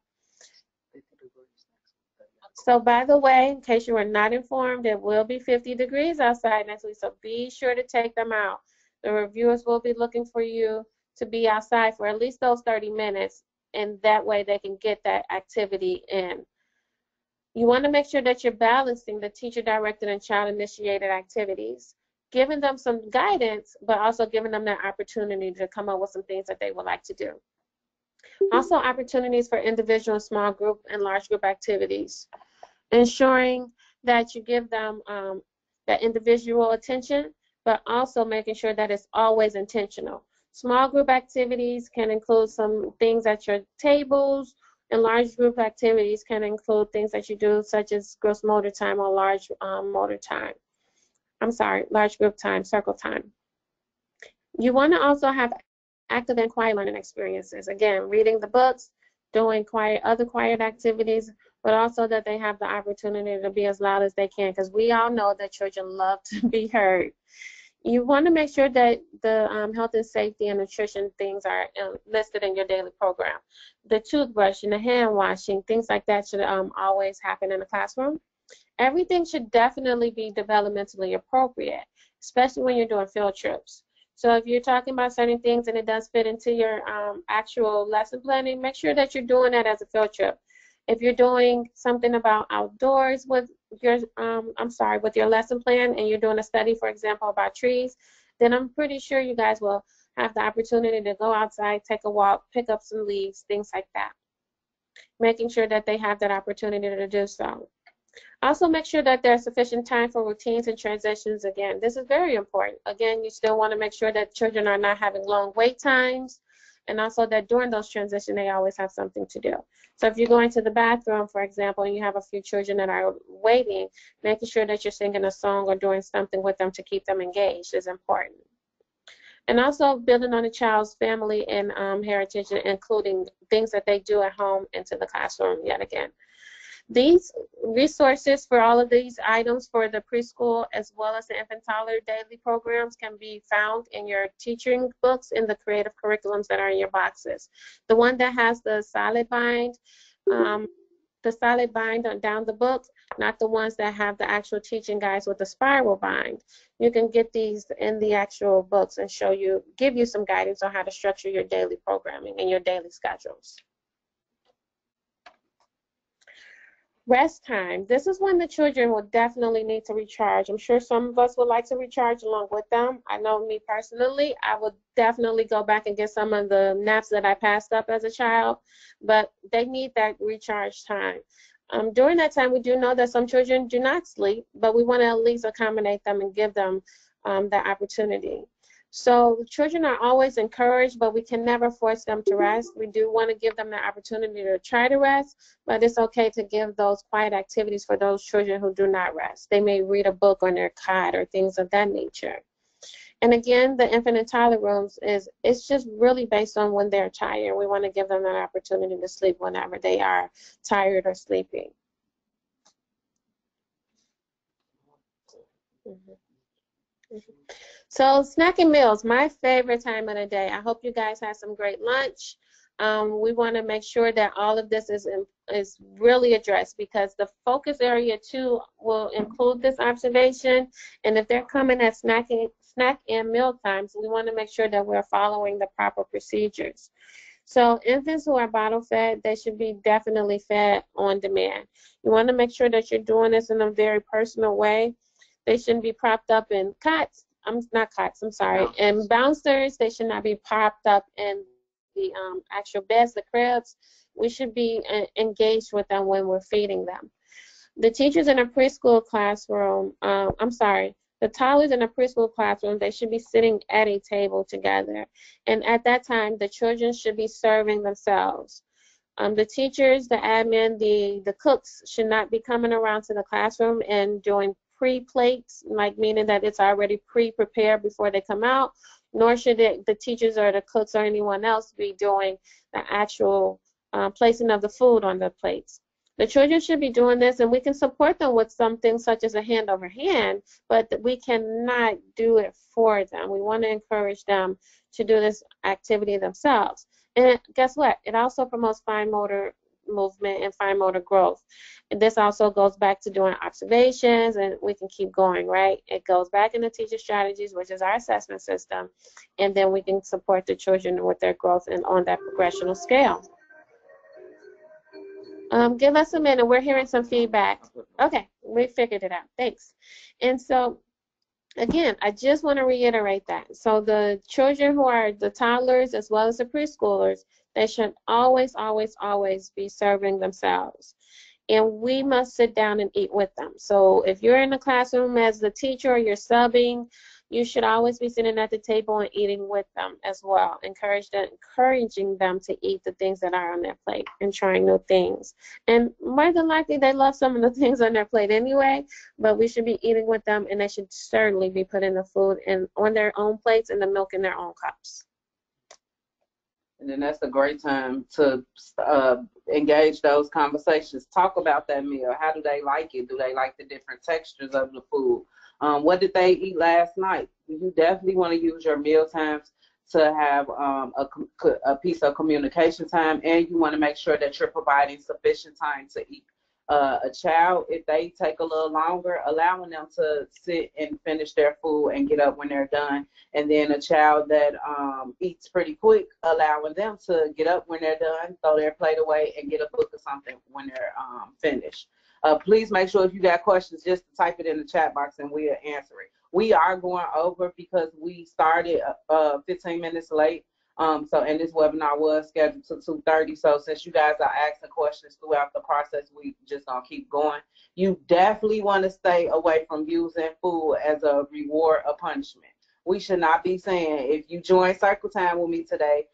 So by the way, in case you are not informed, it will be 50 degrees outside next week, so be sure to take them out. The reviewers will be looking for you to be outside for at least those 30 minutes, and that way they can get that activity in. You want to make sure that you're balancing the teacher-directed and child-initiated activities, giving them some guidance, but also giving them that opportunity to come up with some things that they would like to do. Also, opportunities for individual, small group, and large group activities. Ensuring that you give them that individual attention, but also making sure that it's always intentional. Small group activities can include some things at your tables, and large group activities can include things that you do, such as gross motor time or large motor time. Large group time, circle time. You want to also have active and quiet learning experiences. Again, reading the books, doing other quiet activities, but also that they have the opportunity to be as loud as they can, because we all know that children love to be heard. You want to make sure that the health and safety and nutrition things are listed in your daily program. The toothbrushing, the hand washing, things like that should always happen in the classroom. Everything should definitely be developmentally appropriate, especially when you're doing field trips. So if you're talking about certain things and it does fit into your actual lesson planning, make sure that you're doing that as a field trip. If you're doing something about outdoors with your, with your lesson plan, and you're doing a study, for example, about trees, then I'm pretty sure you guys will have the opportunity to go outside, take a walk, pick up some leaves, things like that. Making sure that they have that opportunity to do so. Also, make sure that there's sufficient time for routines and transitions. Again, this is very important. Again, you still want to make sure that children are not having long wait times, and also that during those transitions, they always have something to do. So if you're going to the bathroom, for example, and you have a few children that are waiting, making sure that you're singing a song or doing something with them to keep them engaged is important. And also building on a child's family and heritage, including things that they do at home into the classroom yet again. These resources for all of these items for the preschool as well as the infant toddler daily programs can be found in your teaching books in the creative curriculums that are in your boxes. The one that has the solid bind down the book, not the ones that have the actual teaching guides with the spiral bind. You can get these in the actual books and give you some guidance on how to structure your daily programming and your daily schedules. Rest time. This is when the children will definitely need to recharge. I'm sure some of us would like to recharge along with them. I know me personally, I would definitely go back and get some of the naps that I passed up as a child, but they need that recharge time. During that time, we do know that some children do not sleep, but we want to at least accommodate them and give them that opportunity. So children are always encouraged, but we can never force them to rest. We do want to give them the opportunity to try to rest, but it's okay to give those quiet activities for those children who do not rest. They may read a book on their cot or things of that nature. And again, the infant and toddler rooms it's just really based on when they're tired. We want to give them that opportunity to sleep whenever they are tired or sleeping. So snacking meals, my favorite time of the day. I hope you guys had some great lunch. We want to make sure that all of this is really addressed, because the focus area too will include this observation. And if they're coming at snack and meal times, we want to make sure that we're following the proper procedures. So infants who are bottle fed, they should be definitely fed on demand. You want to make sure that you're doing this in a very personal way. They shouldn't be propped up in cots. And bouncers. They should not be propped up in the actual beds, the cribs. We should be engaged with them when we're feeding them. The teachers in a preschool classroom, the toddlers in a preschool classroom, they should be sitting at a table together. And at that time, the children should be serving themselves. The teachers, the admin, the cooks should not be coming around to the classroom and doing pre-plates, like meaning that it's already pre-prepared before they come out, nor should the teachers or the cooks or anyone else be doing the actual placing of the food on the plates. The children should be doing this, and we can support them with something such as a hand over hand, but we cannot do it for them. We want to encourage them to do this activity themselves. And guess what? It also promotes fine motor movement and fine motor growth. And this also goes back to doing observations, and we can keep going, right? It goes back into teacher strategies, which is our assessment system, and then we can support the children with their growth and on that progressional scale. Give us a minute. We're hearing some feedback. Okay, we figured it out. Thanks. And so, again, I just want to reiterate that. So the children who are the toddlers as well as the preschoolers, they should always, always, always be serving themselves. And we must sit down and eat with them. So if you're in the classroom as the teacher or you're subbing, you should always be sitting at the table and eating with them as well, encouraging them to eat the things that are on their plate and trying new things. And more than likely, they love some of the things on their plate anyway, but we should be eating with them, and they should certainly be putting the food on their own plates and the milk in their own cups. And then that's a great time to engage those conversations. Talk about that meal. How do they like it? Do they like the different textures of the food? What did they eat last night? You definitely want to use your meal times to have a piece of communication time, and you want to make sure that you're providing sufficient time to eat. A child, if they take a little longer, allowing them to sit and finish their food and get up when they're done. And then a child that eats pretty quick, allowing them to get up when they're done, throw their plate away, and get a book or something when they're finished. Please make sure if you got questions, just type it in the chat box and we'll answer it. We are going over because we started 15 minutes late. And this webinar was scheduled to 2:30. So since you guys are asking questions throughout the process, we just gonna keep going. You definitely want to stay away from using food as a reward or punishment. We should not be saying, if you join Circle Time with me today,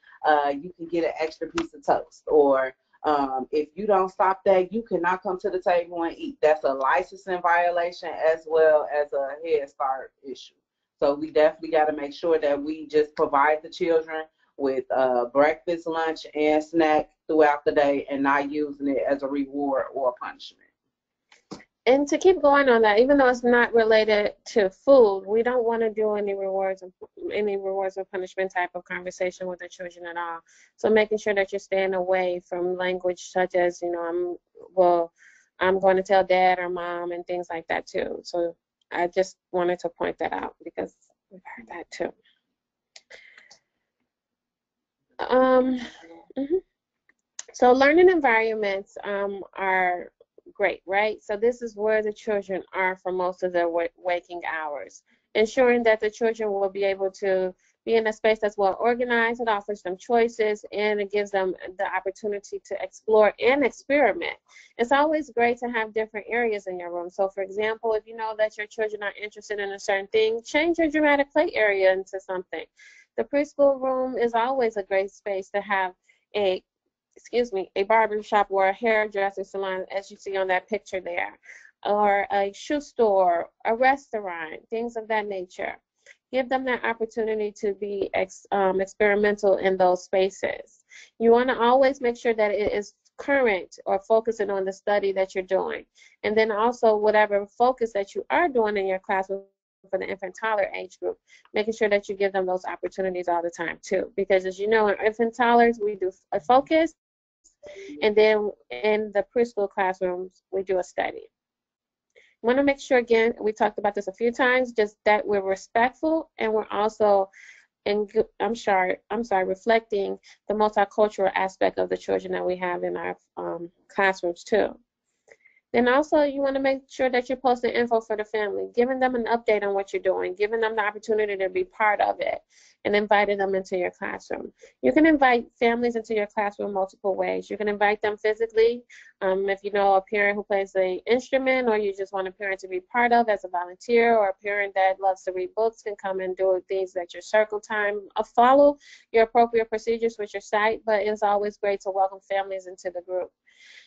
you can get an extra piece of toast, or if you don't stop that, you cannot come to the table and eat. That's a licensing violation as well as a Head Start issue. So we definitely got to make sure that we just provide the children with breakfast, lunch, and snack throughout the day, and not using it as a reward or a punishment. And to keep going on that, even though it's not related to food, we don't want to do any rewards or punishment type of conversation with the children at all. So making sure that you're staying away from language such as, I'm going to tell dad or mom and things like that too. So I just wanted to point that out because we've heard that too. So learning environments are great, right? So this is where the children are for most of their waking hours, ensuring that the children will be able to be in a space that's well organized. It offers them choices, and it gives them the opportunity to explore and experiment. It's always great to have different areas in your room. So for example, if you know that your children are interested in a certain thing, change your dramatic play area into something. The preschool room is always a great space to have a barber shop or a hairdresser salon, as you see on that picture there, or a shoe store, a restaurant, things of that nature. Give them that opportunity to be experimental in those spaces. You want to always make sure that it is current or focusing on the study that you're doing. And then also whatever focus that you are doing in your classroom for the infant toddler age group, making sure that you give them those opportunities all the time too. Because as you know, in infant toddlers, we do a focus, and then in the preschool classrooms, we do a study. I want to make sure, again, we talked about this a few times, just that we're respectful, and we're also, reflecting the multicultural aspect of the children that we have in our classrooms too. Then also, you want to make sure that you're posting info for the family, giving them an update on what you're doing, giving them the opportunity to be part of it, and inviting them into your classroom. You can invite families into your classroom multiple ways. You can invite them physically, if you know a parent who plays an instrument, or you just want a parent to be part of as a volunteer, or a parent that loves to read books can come and do things at your circle time. Follow your appropriate procedures with your site, but it's always great to welcome families into the group.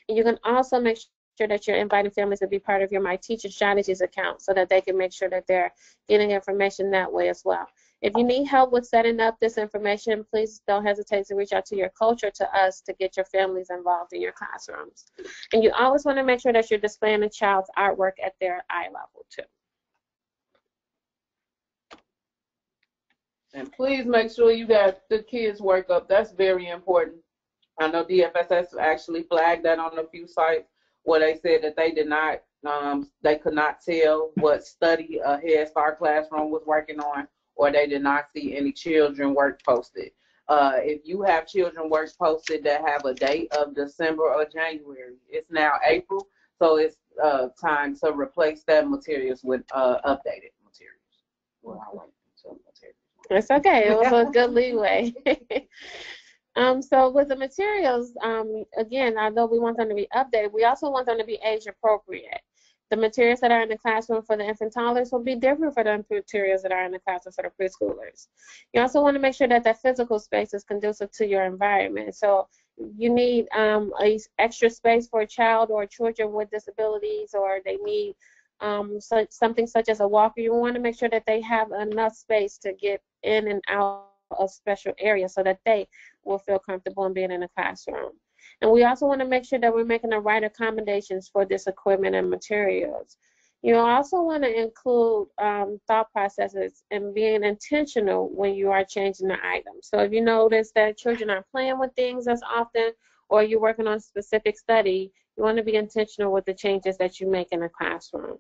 And you can also make sure that you're inviting families to be part of your My Teacher Strategies account so that they can make sure that they're getting information that way as well. If you need help with setting up this information, please don't hesitate to reach out to your coach or to us to get your families involved in your classrooms. And you always want to make sure that you're displaying the child's artwork at their eye level too. And please make sure you got the kids' work up. That's very important. I know DFSS actually flagged that on a few sites where they said that they did not, they could not tell what study a Head Start classroom was working on, or they did not see any children work posted. If you have children work posted that have a date of December or January, it's now April, so it's time to replace that materials with updated materials. Well, I like materials. It's okay. It was a good leeway. So with the materials, again, although we want them to be updated, we also want them to be age appropriate. The materials that are in the classroom for the infant toddlers will be different for the materials that are in the classroom for the preschoolers. You also want to make sure that that physical space is conducive to your environment. So you need a extra space for a child or children with disabilities, or they need something such as a walker. You want to make sure that they have enough space to get in and out of special areas so that they will feel comfortable in being in the classroom. And we also want to make sure that we're making the right accommodations for this equipment and materials. You also want to include thought processes and being intentional when you are changing the items. So if you notice that children are playing with things as often, or you're working on a specific study, you want to be intentional with the changes that you make in the classroom.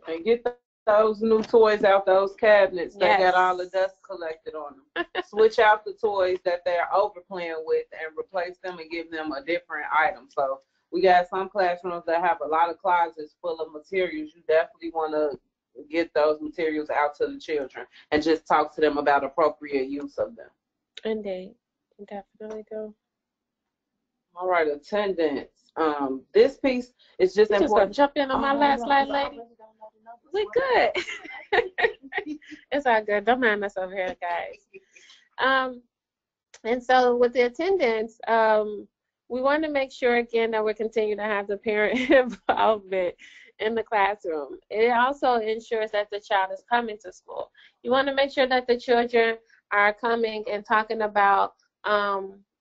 And get those new toys out those cabinets that Yes. got all the dust collected on them. Switch out the toys that they're overplaying with and replace them and give them a different item. So we got some classrooms that have a lot of closets full of materials. You definitely want to get those materials out to the children and just talk to them about appropriate use of them. Indeed. Definitely do. All right, attendance. This piece is just You just important. jump in on my last slide, lady. We good. It's all good. Don't mind us over here, guys. And so with the attendance, we want to make sure, again, that we continue to have the parent involvement in the classroom. It also ensures that the child is coming to school. You want to make sure that the children are coming and talking about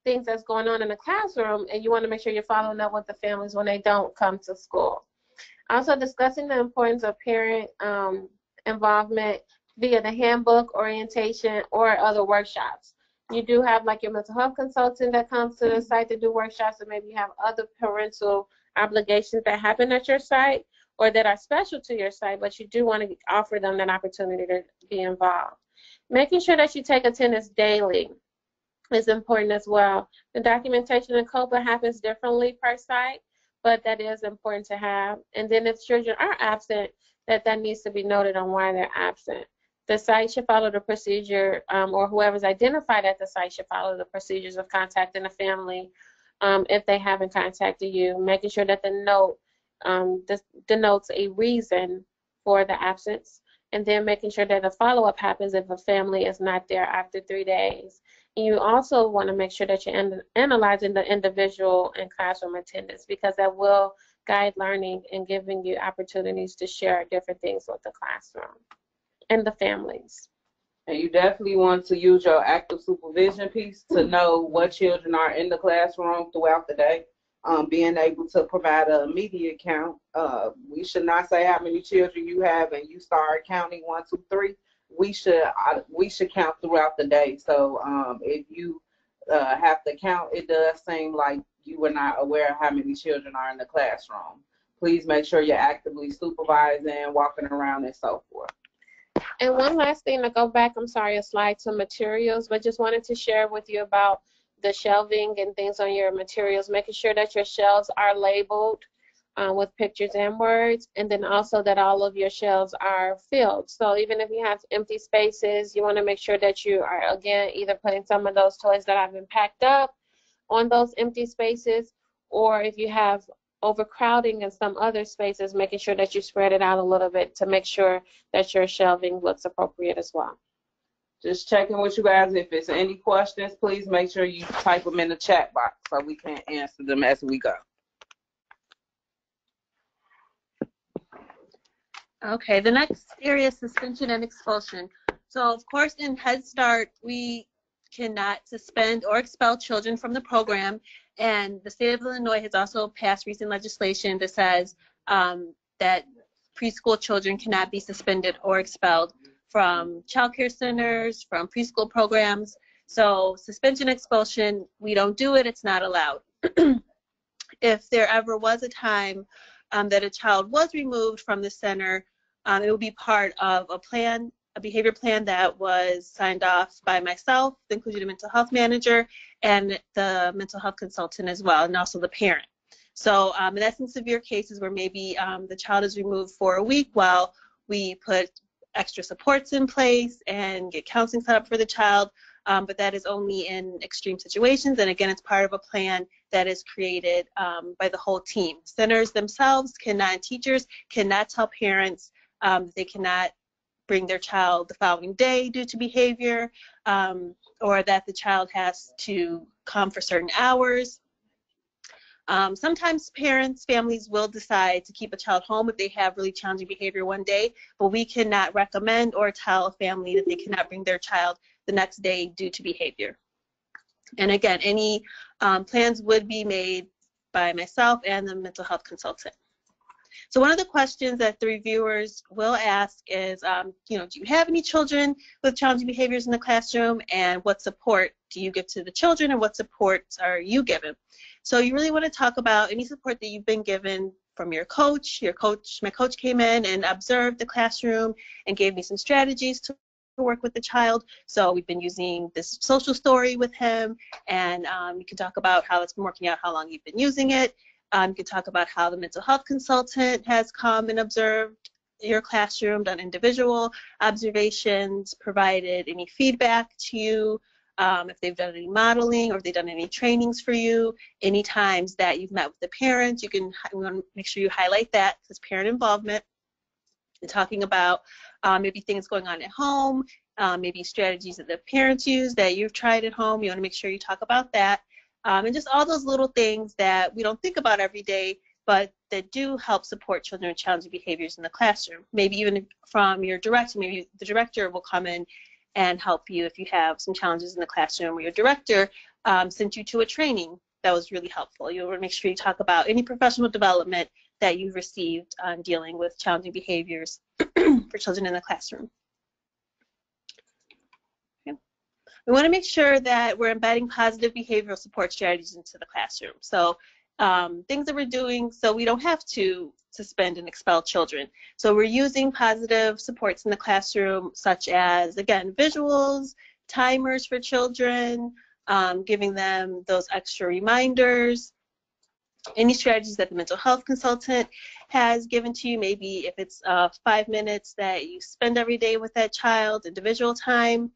things that's going on in the classroom, and you want to make sure you're following up with the families when they don't come to school. Also discussing the importance of parent involvement via the handbook, orientation, or other workshops. You do have like your mental health consultant that comes to the site to do workshops, and maybe you have other parental obligations that happen at your site or that are special to your site, but you do want to offer them that opportunity to be involved. Making sure that you take attendance daily is important as well. The documentation and COPA happens differently per site, but that is important to have. And then if children are absent, that needs to be noted on why they're absent. The site should follow the procedure, or whoever's identified at the site should follow the procedures of contacting the family if they haven't contacted you, making sure that the note denotes a reason for the absence, and then making sure that a follow-up happens if a family is not there after 3 days. And you also want to make sure that you're analyzing the individual and classroom attendance, because that will guide learning and giving you opportunities to share different things with the classroom and the families. And you definitely want to use your active supervision piece to know what children are in the classroom throughout the day. Being able to provide an immediate count. We should not say how many children you have and you start counting 1, 2, 3. We should count throughout the day. So if you have to count, it does seem like you were not aware of how many children are in the classroom. Please make sure you're actively supervising, walking around, and so forth. And one last thing to go back, I'm sorry, a slide to materials, but just wanted to share with you about the shelving and things on your materials, making sure that your shelves are labeled with pictures and words, and then also that all of your shelves are filled. So even if you have empty spaces, you want to make sure that you are, again, either putting some of those toys that have been packed up on those empty spaces, or if you have overcrowding in some other spaces, making sure that you spread it out a little bit to make sure that your shelving looks appropriate as well. Just checking with you guys. If there's any questions, please make sure you type them in the chat box so we can answer them as we go. Okay, the next area is suspension and expulsion. So, of course, in Head Start, we cannot suspend or expel children from the program, and the state of Illinois has also passed recent legislation that says that preschool children cannot be suspended or expelled from child care centers, from preschool programs. So suspension, expulsion, we don't do it, it's not allowed. If there ever was a time that a child was removed from the center, it would be part of a plan, a behavior plan that was signed off by myself, including the mental health manager and the mental health consultant as well, and also the parent. So that's in severe cases where maybe the child is removed for a week while we put extra supports in place and get counseling set up for the child, but that is only in extreme situations, and again, it's part of a plan that is created by the whole team. Centers themselves cannot, teachers cannot tell parents they cannot bring their child the following day due to behavior, or that the child has to come for certain hours. Sometimes parents, families will decide to keep a child home if they have really challenging behavior one day, but we cannot recommend or tell a family that they cannot bring their child the next day due to behavior. And again, any plans would be made by myself and the mental health consultant. So one of the questions that the reviewers will ask is, you know, do you have any children with challenging behaviors in the classroom, and what support do you give to the children, and what supports are you given? So you really want to talk about any support that you've been given from your coach. My coach came in and observed the classroom and gave me some strategies to work with the child. So we've been using this social story with him, and you can talk about how it's been working out, how long you've been using it. You can talk about how the mental health consultant has come and observed your classroom, done individual observations, provided any feedback to you, if they've done any modeling or if they've done any trainings for you. Any times that you've met with the parents, we want to make sure you highlight that, because parent involvement, and talking about maybe things going on at home, maybe strategies that the parents use that you've tried at home. You want to make sure you talk about that. And just all those little things that we don't think about every day, but that do help support children with challenging behaviors in the classroom. Maybe even from your director, maybe the director will come in and help you if you have some challenges in the classroom, or your director sent you to a training that was really helpful. You want to make sure you talk about any professional development that you've received on dealing with challenging behaviors for children in the classroom. Okay. We want to make sure that we're embedding positive behavioral support strategies into the classroom. So things that we're doing so we don't have to suspend and expel children. So we're using positive supports in the classroom, such as, again, visuals, timers for children, giving them those extra reminders, any strategies that the mental health consultant has given to you, maybe if it's 5 minutes that you spend every day with that child, individual time,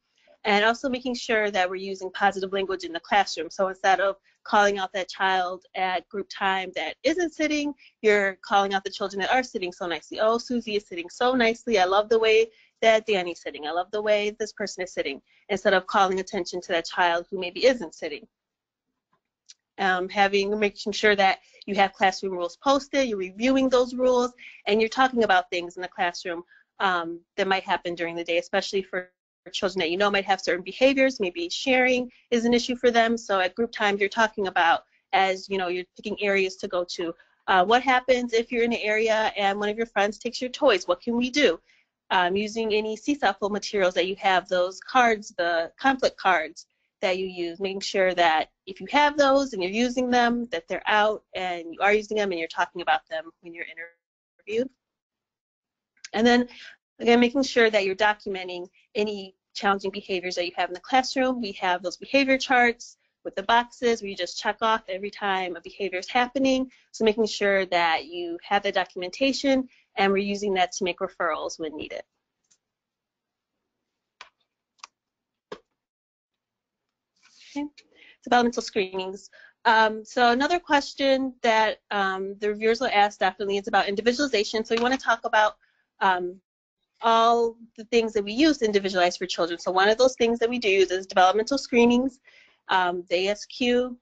and also making sure that we're using positive language in the classroom. So instead of calling out that child at group time that isn't sitting, you're calling out the children that are sitting so nicely. Oh, Susie is sitting so nicely. I love the way that Danny's sitting. I love the way this person is sitting, instead of calling attention to that child who maybe isn't sitting. Making sure that you have classroom rules posted, you're reviewing those rules, and you're talking about things in the classroom that might happen during the day, especially for children that you know might have certain behaviors. Maybe sharing is an issue for them. So at group time, you're talking about, as you know, you're picking areas to go to. What happens if you're in an area and one of your friends takes your toys? What can we do? Using any CSAFL materials that you have, those cards, the conflict cards that you use, making sure that if you have those and you're using them, that they're out and you are using them and you're talking about them when you're interviewed. And then, again, making sure that you're documenting any challenging behaviors that you have in the classroom. We have those behavior charts with the boxes where you just check off every time a behavior is happening. So making sure that you have the documentation, and we're using that to make referrals when needed. Okay. Developmental screenings. So another question that the reviewers will ask definitely is about individualization. So we want to talk about all the things that we use to individualize for children. So one of those things that we do use is developmental screenings. The ASQ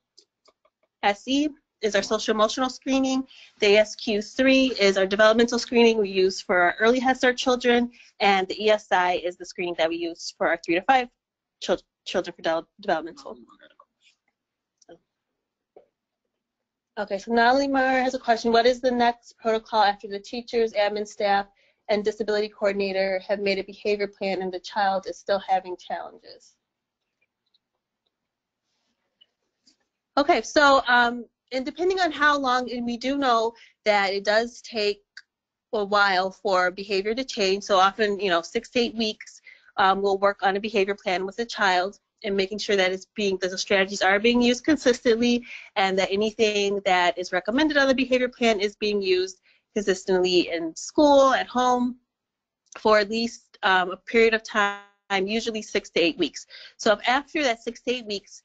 SE is our social emotional screening. The ASQ3 is our developmental screening we use for our early Head Start children, and the ESI is the screening that we use for our 3 to 5 children for developmental. Okay, so Nalimar has a question. What is the next protocol after the teachers, admin staff, and disability coordinator have made a behavior plan and the child is still having challenges? Okay, so and depending on how long, and we do know that it does take a while for behavior to change. So often, 6 to 8 weeks, we'll work on a behavior plan with the child and making sure that that the strategies are being used consistently, and that anything that is recommended on the behavior plan is being used consistently in school, at home, for at least a period of time, usually 6 to 8 weeks. So if after that 6 to 8 weeks,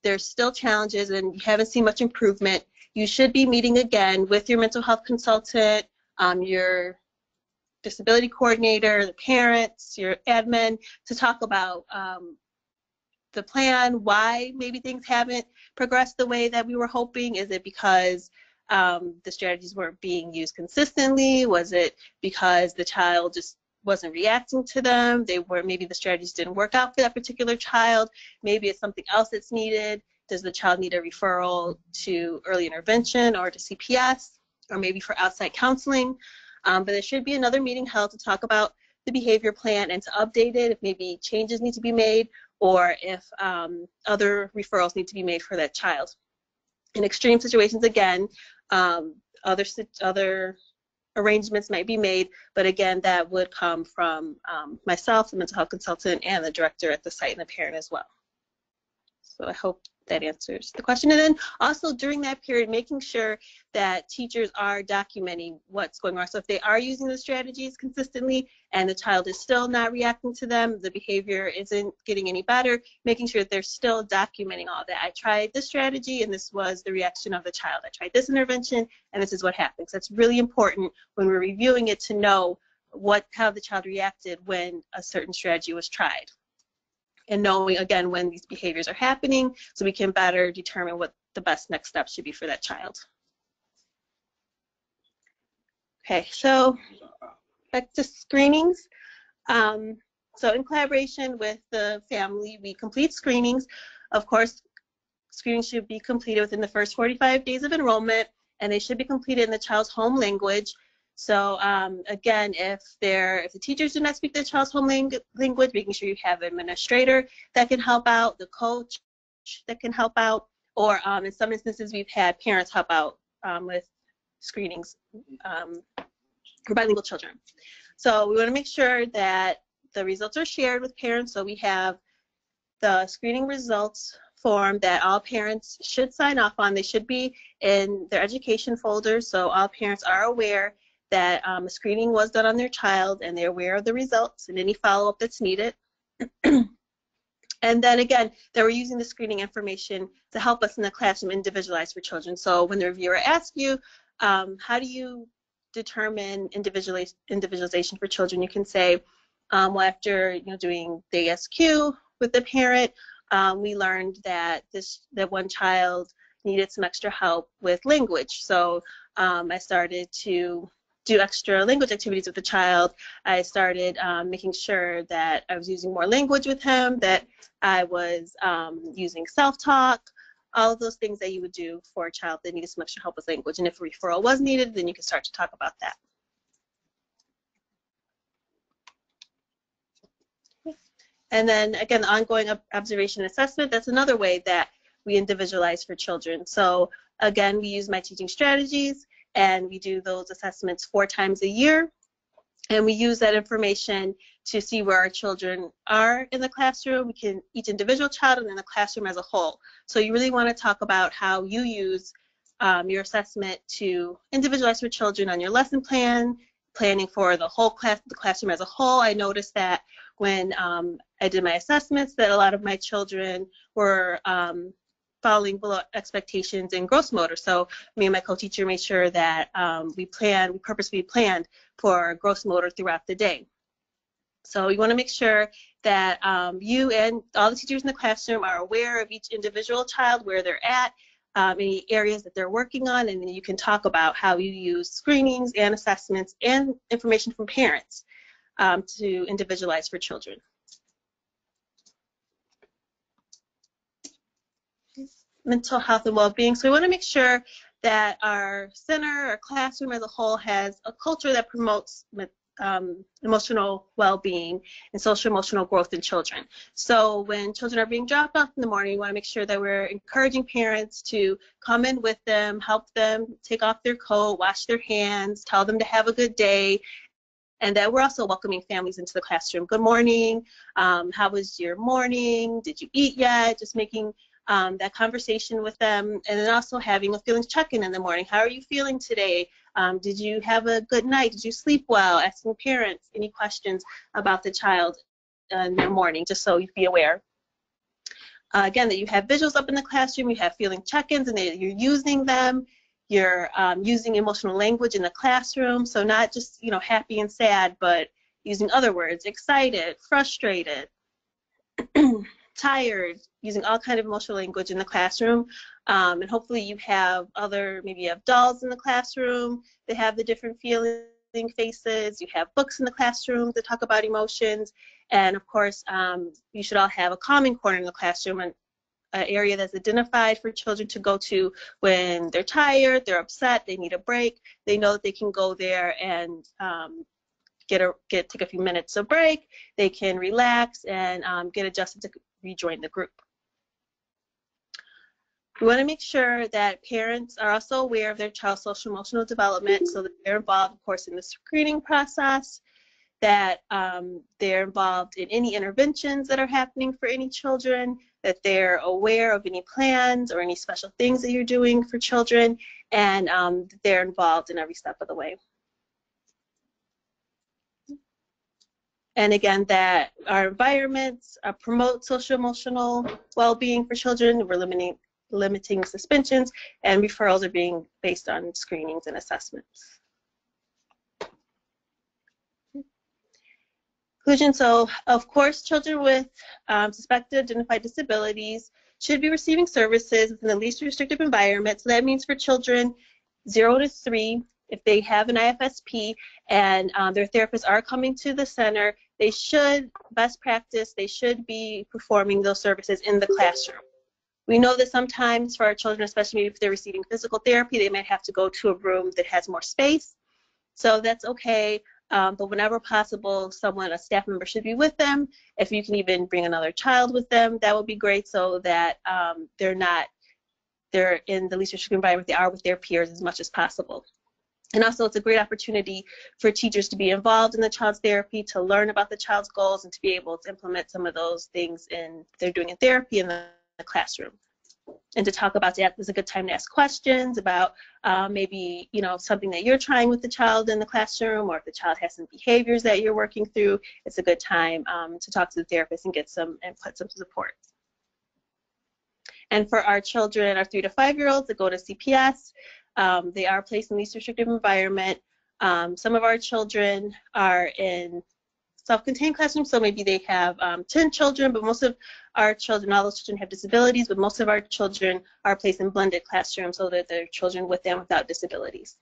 there's still challenges and you haven't seen much improvement, you should be meeting again with your mental health consultant, your disability coordinator, the parents, your admin, to talk about the plan, why maybe things haven't progressed the way that we were hoping. Is it because the strategies weren't being used consistently? Was it because the child just wasn't reacting to them? Maybe the strategies didn't work out for that particular child. Maybe it's something else that's needed. Does the child need a referral to early intervention or to CPS? or maybe for outside counseling. But there should be another meeting held to talk about the behavior plan and to update it if maybe changes need to be made, or if other referrals need to be made for that child. In extreme situations, again, other arrangements might be made, but again, that would come from myself, the mental health consultant, and the director at the site, and the parent as well. So I hope that answers the question. And then also during that period, making sure that teachers are documenting what's going on. So if they are using the strategies consistently and the child is still not reacting to them, the behavior isn't getting any better, making sure that they're still documenting all that. I tried this strategy and this was the reaction of the child. I tried this intervention and this is what happened. So it's really important when we're reviewing it to know how the child reacted when a certain strategy was tried. And knowing, again, when these behaviors are happening so we can better determine what the best next step should be for that child. Okay, so back to screenings. So in collaboration with the family, we complete screenings. Of course, screenings should be completed within the first 45 days of enrollment, and they should be completed in the child's home language. So again, if the teachers do not speak the child's home language, making sure you have an administrator that can help out, the coach that can help out, or in some instances we've had parents help out with screenings for bilingual children. So we want to make sure that the results are shared with parents. So we have the screening results form that all parents should sign off on. They should be in their education folder, so all parents are aware that a screening was done on their child and they're aware of the results and any follow-up that's needed. And then again, that we're using the screening information to help us in the classroom individualize for children. So when the reviewer asks you, how do you determine individualization for children, you can say, well, after doing the ASQ with the parent, we learned that that one child needed some extra help with language. So I started to do extra language activities with the child. I started making sure that I was using more language with him, that I was using self-talk, all of those things that you would do for a child that needed some extra help with language. And if a referral was needed, then you can start to talk about that. And then again, the ongoing observation assessment, that's another way that we individualize for children. So again, we use my teaching strategies, and we do those assessments 4 times a year. And we use that information to see where our children are in the classroom. We can, each individual child and then the classroom as a whole. So you really want to talk about how you use your assessment to individualize for children on your lesson plan, planning for the whole class, the classroom as a whole. I noticed that when I did my assessments that a lot of my children were falling below expectations in gross motor. So me and my co-teacher made sure that we purposely planned for gross motor throughout the day. So you want to make sure that you and all the teachers in the classroom are aware of each individual child, where they're at, any areas that they're working on, and then you can talk about how you use screenings and assessments and information from parents to individualize for children. Mental health and well-being. So we want to make sure that our center, our classroom as a whole, has a culture that promotes emotional well-being and social emotional growth in children. So when children are being dropped off in the morning, we want to make sure that we're encouraging parents to come in with them, help them take off their coat, wash their hands, tell them to have a good day, and that we're also welcoming families into the classroom. Good morning, how was your morning? Did you eat yet? Just making that conversation with them, and then also having a feelings check-in in the morning. How are you feeling today? Did you have a good night? Did you sleep well? Asking parents any questions about the child in the morning, just so you'd be aware. Again, that you have visuals up in the classroom, you have feeling check-ins, and that you're using them. You're using emotional language in the classroom, so not just happy and sad, but using other words, excited, frustrated, tired, using all kind of emotional language in the classroom. And hopefully you have maybe you have dolls in the classroom that have the different feeling faces. You have books in the classroom that talk about emotions. And of course, you should all have a calming corner in the classroom. And an area that's identified for children to go to when they're tired, they're upset, they need a break. They know that they can go there and take a few minutes of break. They can relax and get adjusted to rejoin the group. We want to make sure that parents are also aware of their child's social emotional development, so that they're involved, of course, in the screening process, that they're involved in any interventions that are happening for any children, that they're aware of any plans or any special things that you're doing for children, and they're involved in every step of the way. And again, that our environments promote social emotional well-being for children. We're limiting suspensions, and referrals are being based on screenings and assessments. Inclusion. So, of course, children with suspected identified disabilities should be receiving services within the least restrictive environment. So that means for children 0 to 3, if they have an IFSP and their therapists are coming to the center, they should, best practice, they should be performing those services in the classroom. We know that sometimes for our children, especially if they're receiving physical therapy, they might have to go to a room that has more space. So that's okay, but whenever possible, a staff member should be with them. If you can even bring another child with them, that would be great, so that they're in the least restricted environment, they are with their peers as much as possible. And also, it's a great opportunity for teachers to be involved in the child's therapy, to learn about the child's goals, and to be able to implement some of those things they're doing in therapy in the classroom. And to talk about that, is a good time to ask questions about maybe something that you're trying with the child in the classroom, or if the child has some behaviors that you're working through. It's a good time to talk to the therapist and get some input, some support. And for our children, our 3 to 5-year-olds that go to CPS, they are placed in least restrictive environment. Some of our children are in self-contained classrooms, so maybe they have 10 children, but most of our children, all those children have disabilities, but most of our children are placed in blended classrooms, so that they're children with and without disabilities.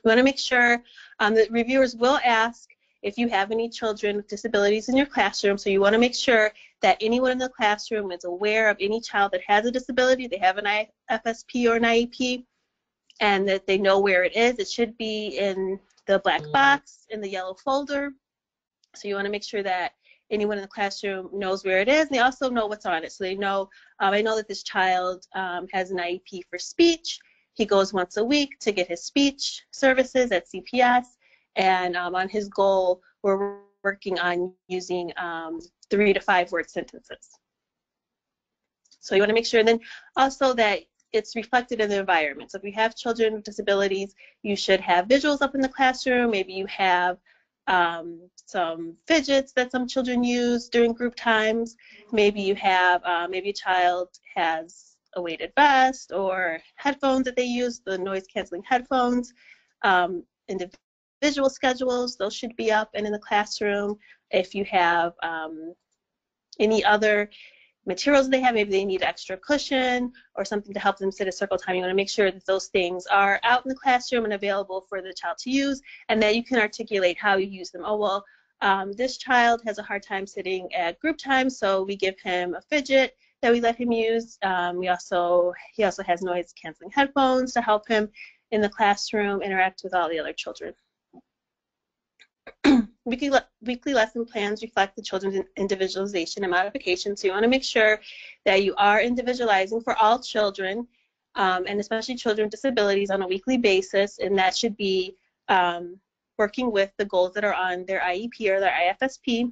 We want to make sure that reviewers will ask if you have any children with disabilities in your classroom, so you want to make sure that anyone in the classroom is aware of any child that has a disability, they have an IFSP or an IEP, and that they know where it is. It should be in the black box, in the yellow folder. So you want to make sure that anyone in the classroom knows where it is, and they also know what's on it. So they know, I know that this child has an IEP for speech. He goes once a week to get his speech services at CPS, and on his goal, we're working on using 3 to 5 word sentences. So you want to make sure then also that it's reflected in the environment. So if you have children with disabilities, you should have visuals up in the classroom. Maybe you have some fidgets that some children use during group times. Maybe you have, maybe a child has a weighted vest or headphones that they use, the noise canceling headphones. Individual schedules, those should be up and in the classroom. If you have any other materials they have, maybe they need extra cushion or something to help them sit at circle time, you want to make sure that those things are out in the classroom and available for the child to use, and that you can articulate how you use them. Oh, well, this child has a hard time sitting at group time, so we give him a fidget that we let him use. He also has noise canceling headphones to help him in the classroom interact with all the other children. Weekly lesson plans reflect the children's individualization and modification, so you want to make sure that you are individualizing for all children, and especially children with disabilities, on a weekly basis, and that should be working with the goals that are on their IEP or their IFSP,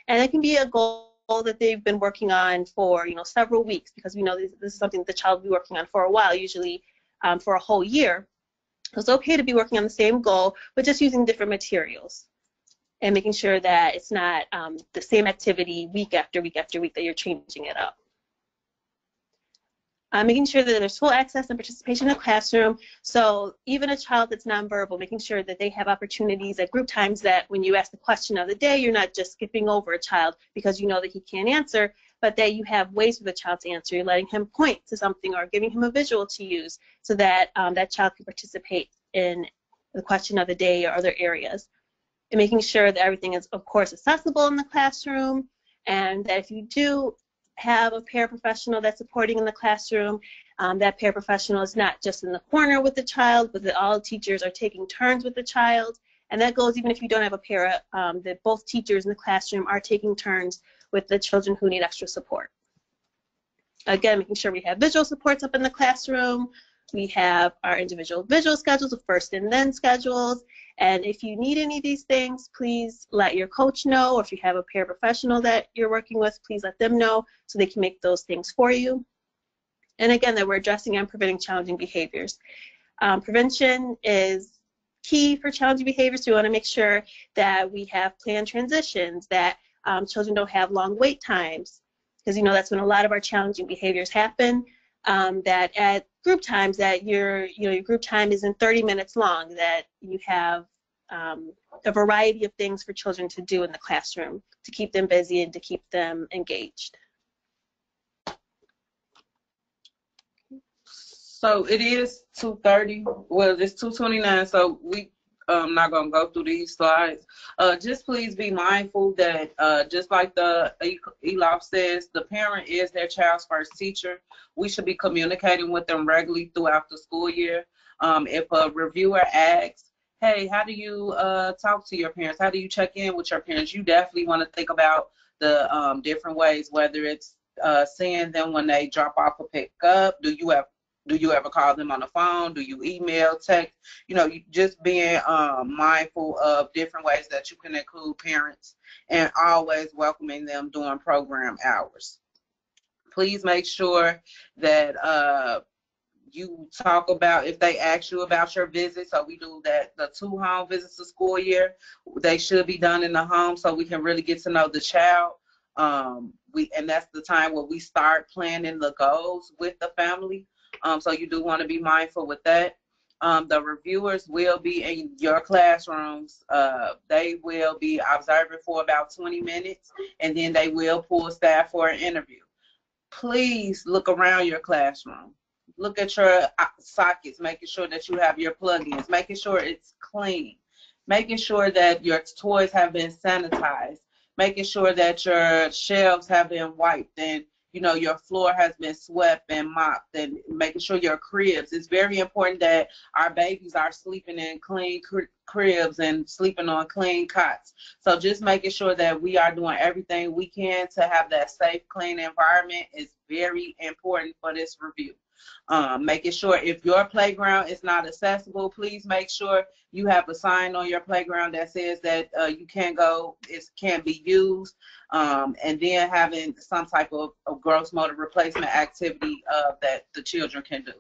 and it can be a goal that they've been working on for several weeks, because we know this is something the child will be working on for a while, usually for a whole year. So it's okay to be working on the same goal, but just using different materials, and making sure that it's not the same activity week after week after week, that you're changing it up. Making sure that there's full access and participation in the classroom. So even a child that's nonverbal, making sure that they have opportunities at group times, that when you ask the question of the day, you're not just skipping over a child because you know that he can't answer, but that you have ways for the child to answer. You're letting him point to something or giving him a visual to use, so that that child can participate in the question of the day or other areas. And making sure that everything is, of course, accessible in the classroom, and that if you do have a paraprofessional that's supporting in the classroom. That paraprofessional is not just in the corner with the child, but that all teachers are taking turns with the child. And that goes even if you don't have a para, that both teachers in the classroom are taking turns with the children who need extra support. Again, making sure we have visual supports up in the classroom. We have our individual visual schedules, the first and then schedules. And if you need any of these things, please let your coach know, or if you have a paraprofessional that you're working with, please let them know so they can make those things for you. And again, that we're addressing and preventing challenging behaviors. Prevention is key for challenging behaviors. So we want to make sure that we have planned transitions, that children don't have long wait times, because that's when a lot of our challenging behaviors happen. That at group times, that your group time isn't 30 minutes long, that you have a variety of things for children to do in the classroom to keep them busy and to keep them engaged. So it is 2:30. Well, it's 2:29. So we not gonna go through these slides. Just please be mindful that just like the ELOF says, the parent is their child's first teacher. We should be communicating with them regularly throughout the school year. If a reviewer asks, hey, how do you talk to your parents? How do you check in with your parents? You definitely want to think about the different ways, whether it's seeing them when they drop off or pick up. Do you ever call them on the phone? Do you email, text? You just being mindful of different ways that you can include parents, and always welcoming them during program hours. Please make sure that you talk about, if they ask you about your visits, so we do that, the 2 home visits a school year, they should be done in the home so we can really get to know the child. And that's the time where we start planning the goals with the family. So you do want to be mindful with that. The reviewers will be in your classrooms. They will be observing for about 20 minutes, and then they will pull staff for an interview. Please look around your classroom. Look at your sockets, making sure that you have your plug-ins, making sure it's clean, making sure that your toys have been sanitized, making sure that your shelves have been wiped, and your floor has been swept and mopped, and making sure your cribs. It's very important that our babies are sleeping in clean cribs and sleeping on clean cots. So just making sure that we are doing everything we can to have that safe, clean environment is very important for this review. Making sure if your playground is not accessible, please make sure you have a sign on your playground that says that you can't go, it can't be used, and then having some type of gross motor replacement activity that the children can do.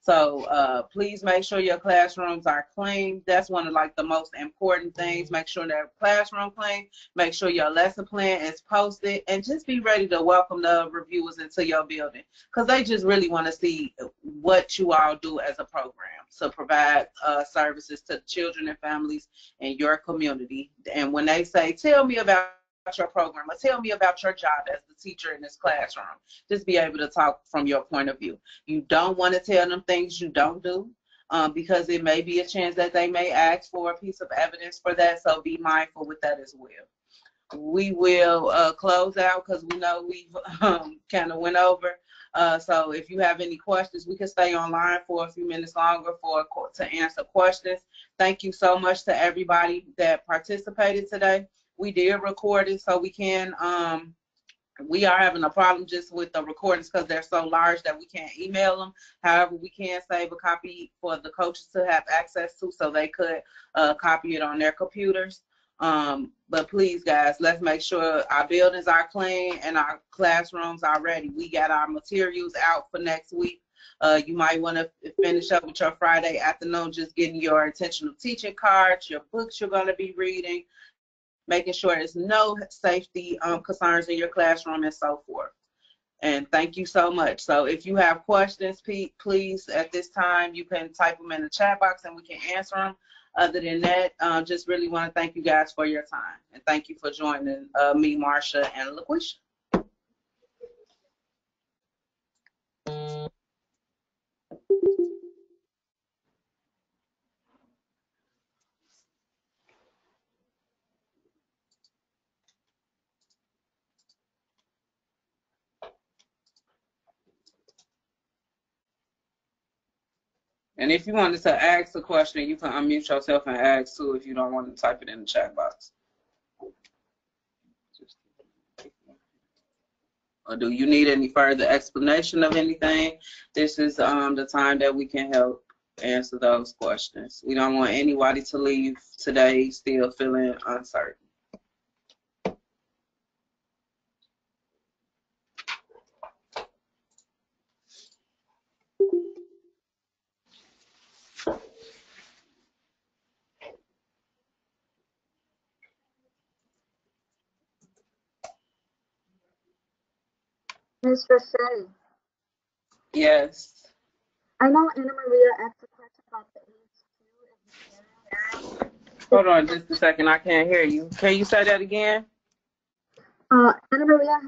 So please make sure your classrooms are clean. That's one of the most important things. Make sure that classroom clean. Make sure your lesson plan is posted, and just be ready to welcome the reviewers into your building, because they just really want to see what you all do as a program to provide services to children and families in your community. And when they say, tell me about your program, or tell me about your job as the teacher in this classroom, just be able to talk from your point of view. You don't want to tell them things you don't do, because it may be a chance that they may ask for a piece of evidence for that, so be mindful with that as well. We will close out because we know we've kind of went over. So if you have any questions, we can stay online for a few minutes longer to answer questions. Thank you so much to everybody that participated today. We did record it, so we can, we are having a problem just with the recordings because they're so large that we can't email them. However, we can save a copy for the coaches to have access to, so they could copy it on their computers. But please, guys, let's make sure our buildings are clean and our classrooms are ready. We got our materials out for next week. You might want to finish up with your Friday afternoon, just getting your intentional teaching cards, your books you're going to be reading, making sure there's no safety concerns in your classroom, and so forth. And thank you so much. So if you have questions, please, at this time, you can type them in the chat box and we can answer them. Other than that, just really want to thank you guys for your time. And thank you for joining me, Marsha, and LaQuisha. And if you wanted to ask a question, you can unmute yourself and ask too if you don't want to type it in the chat box. Or do you need any further explanation of anything? This is the time that we can help answer those questions. We don't want anybody to leave today still feeling uncertain. Ms. Rochelle, Yes. I know Anna Maria asked a question about the age 2 Hold on just a second. I can't hear you. Can you say that again? Anna Maria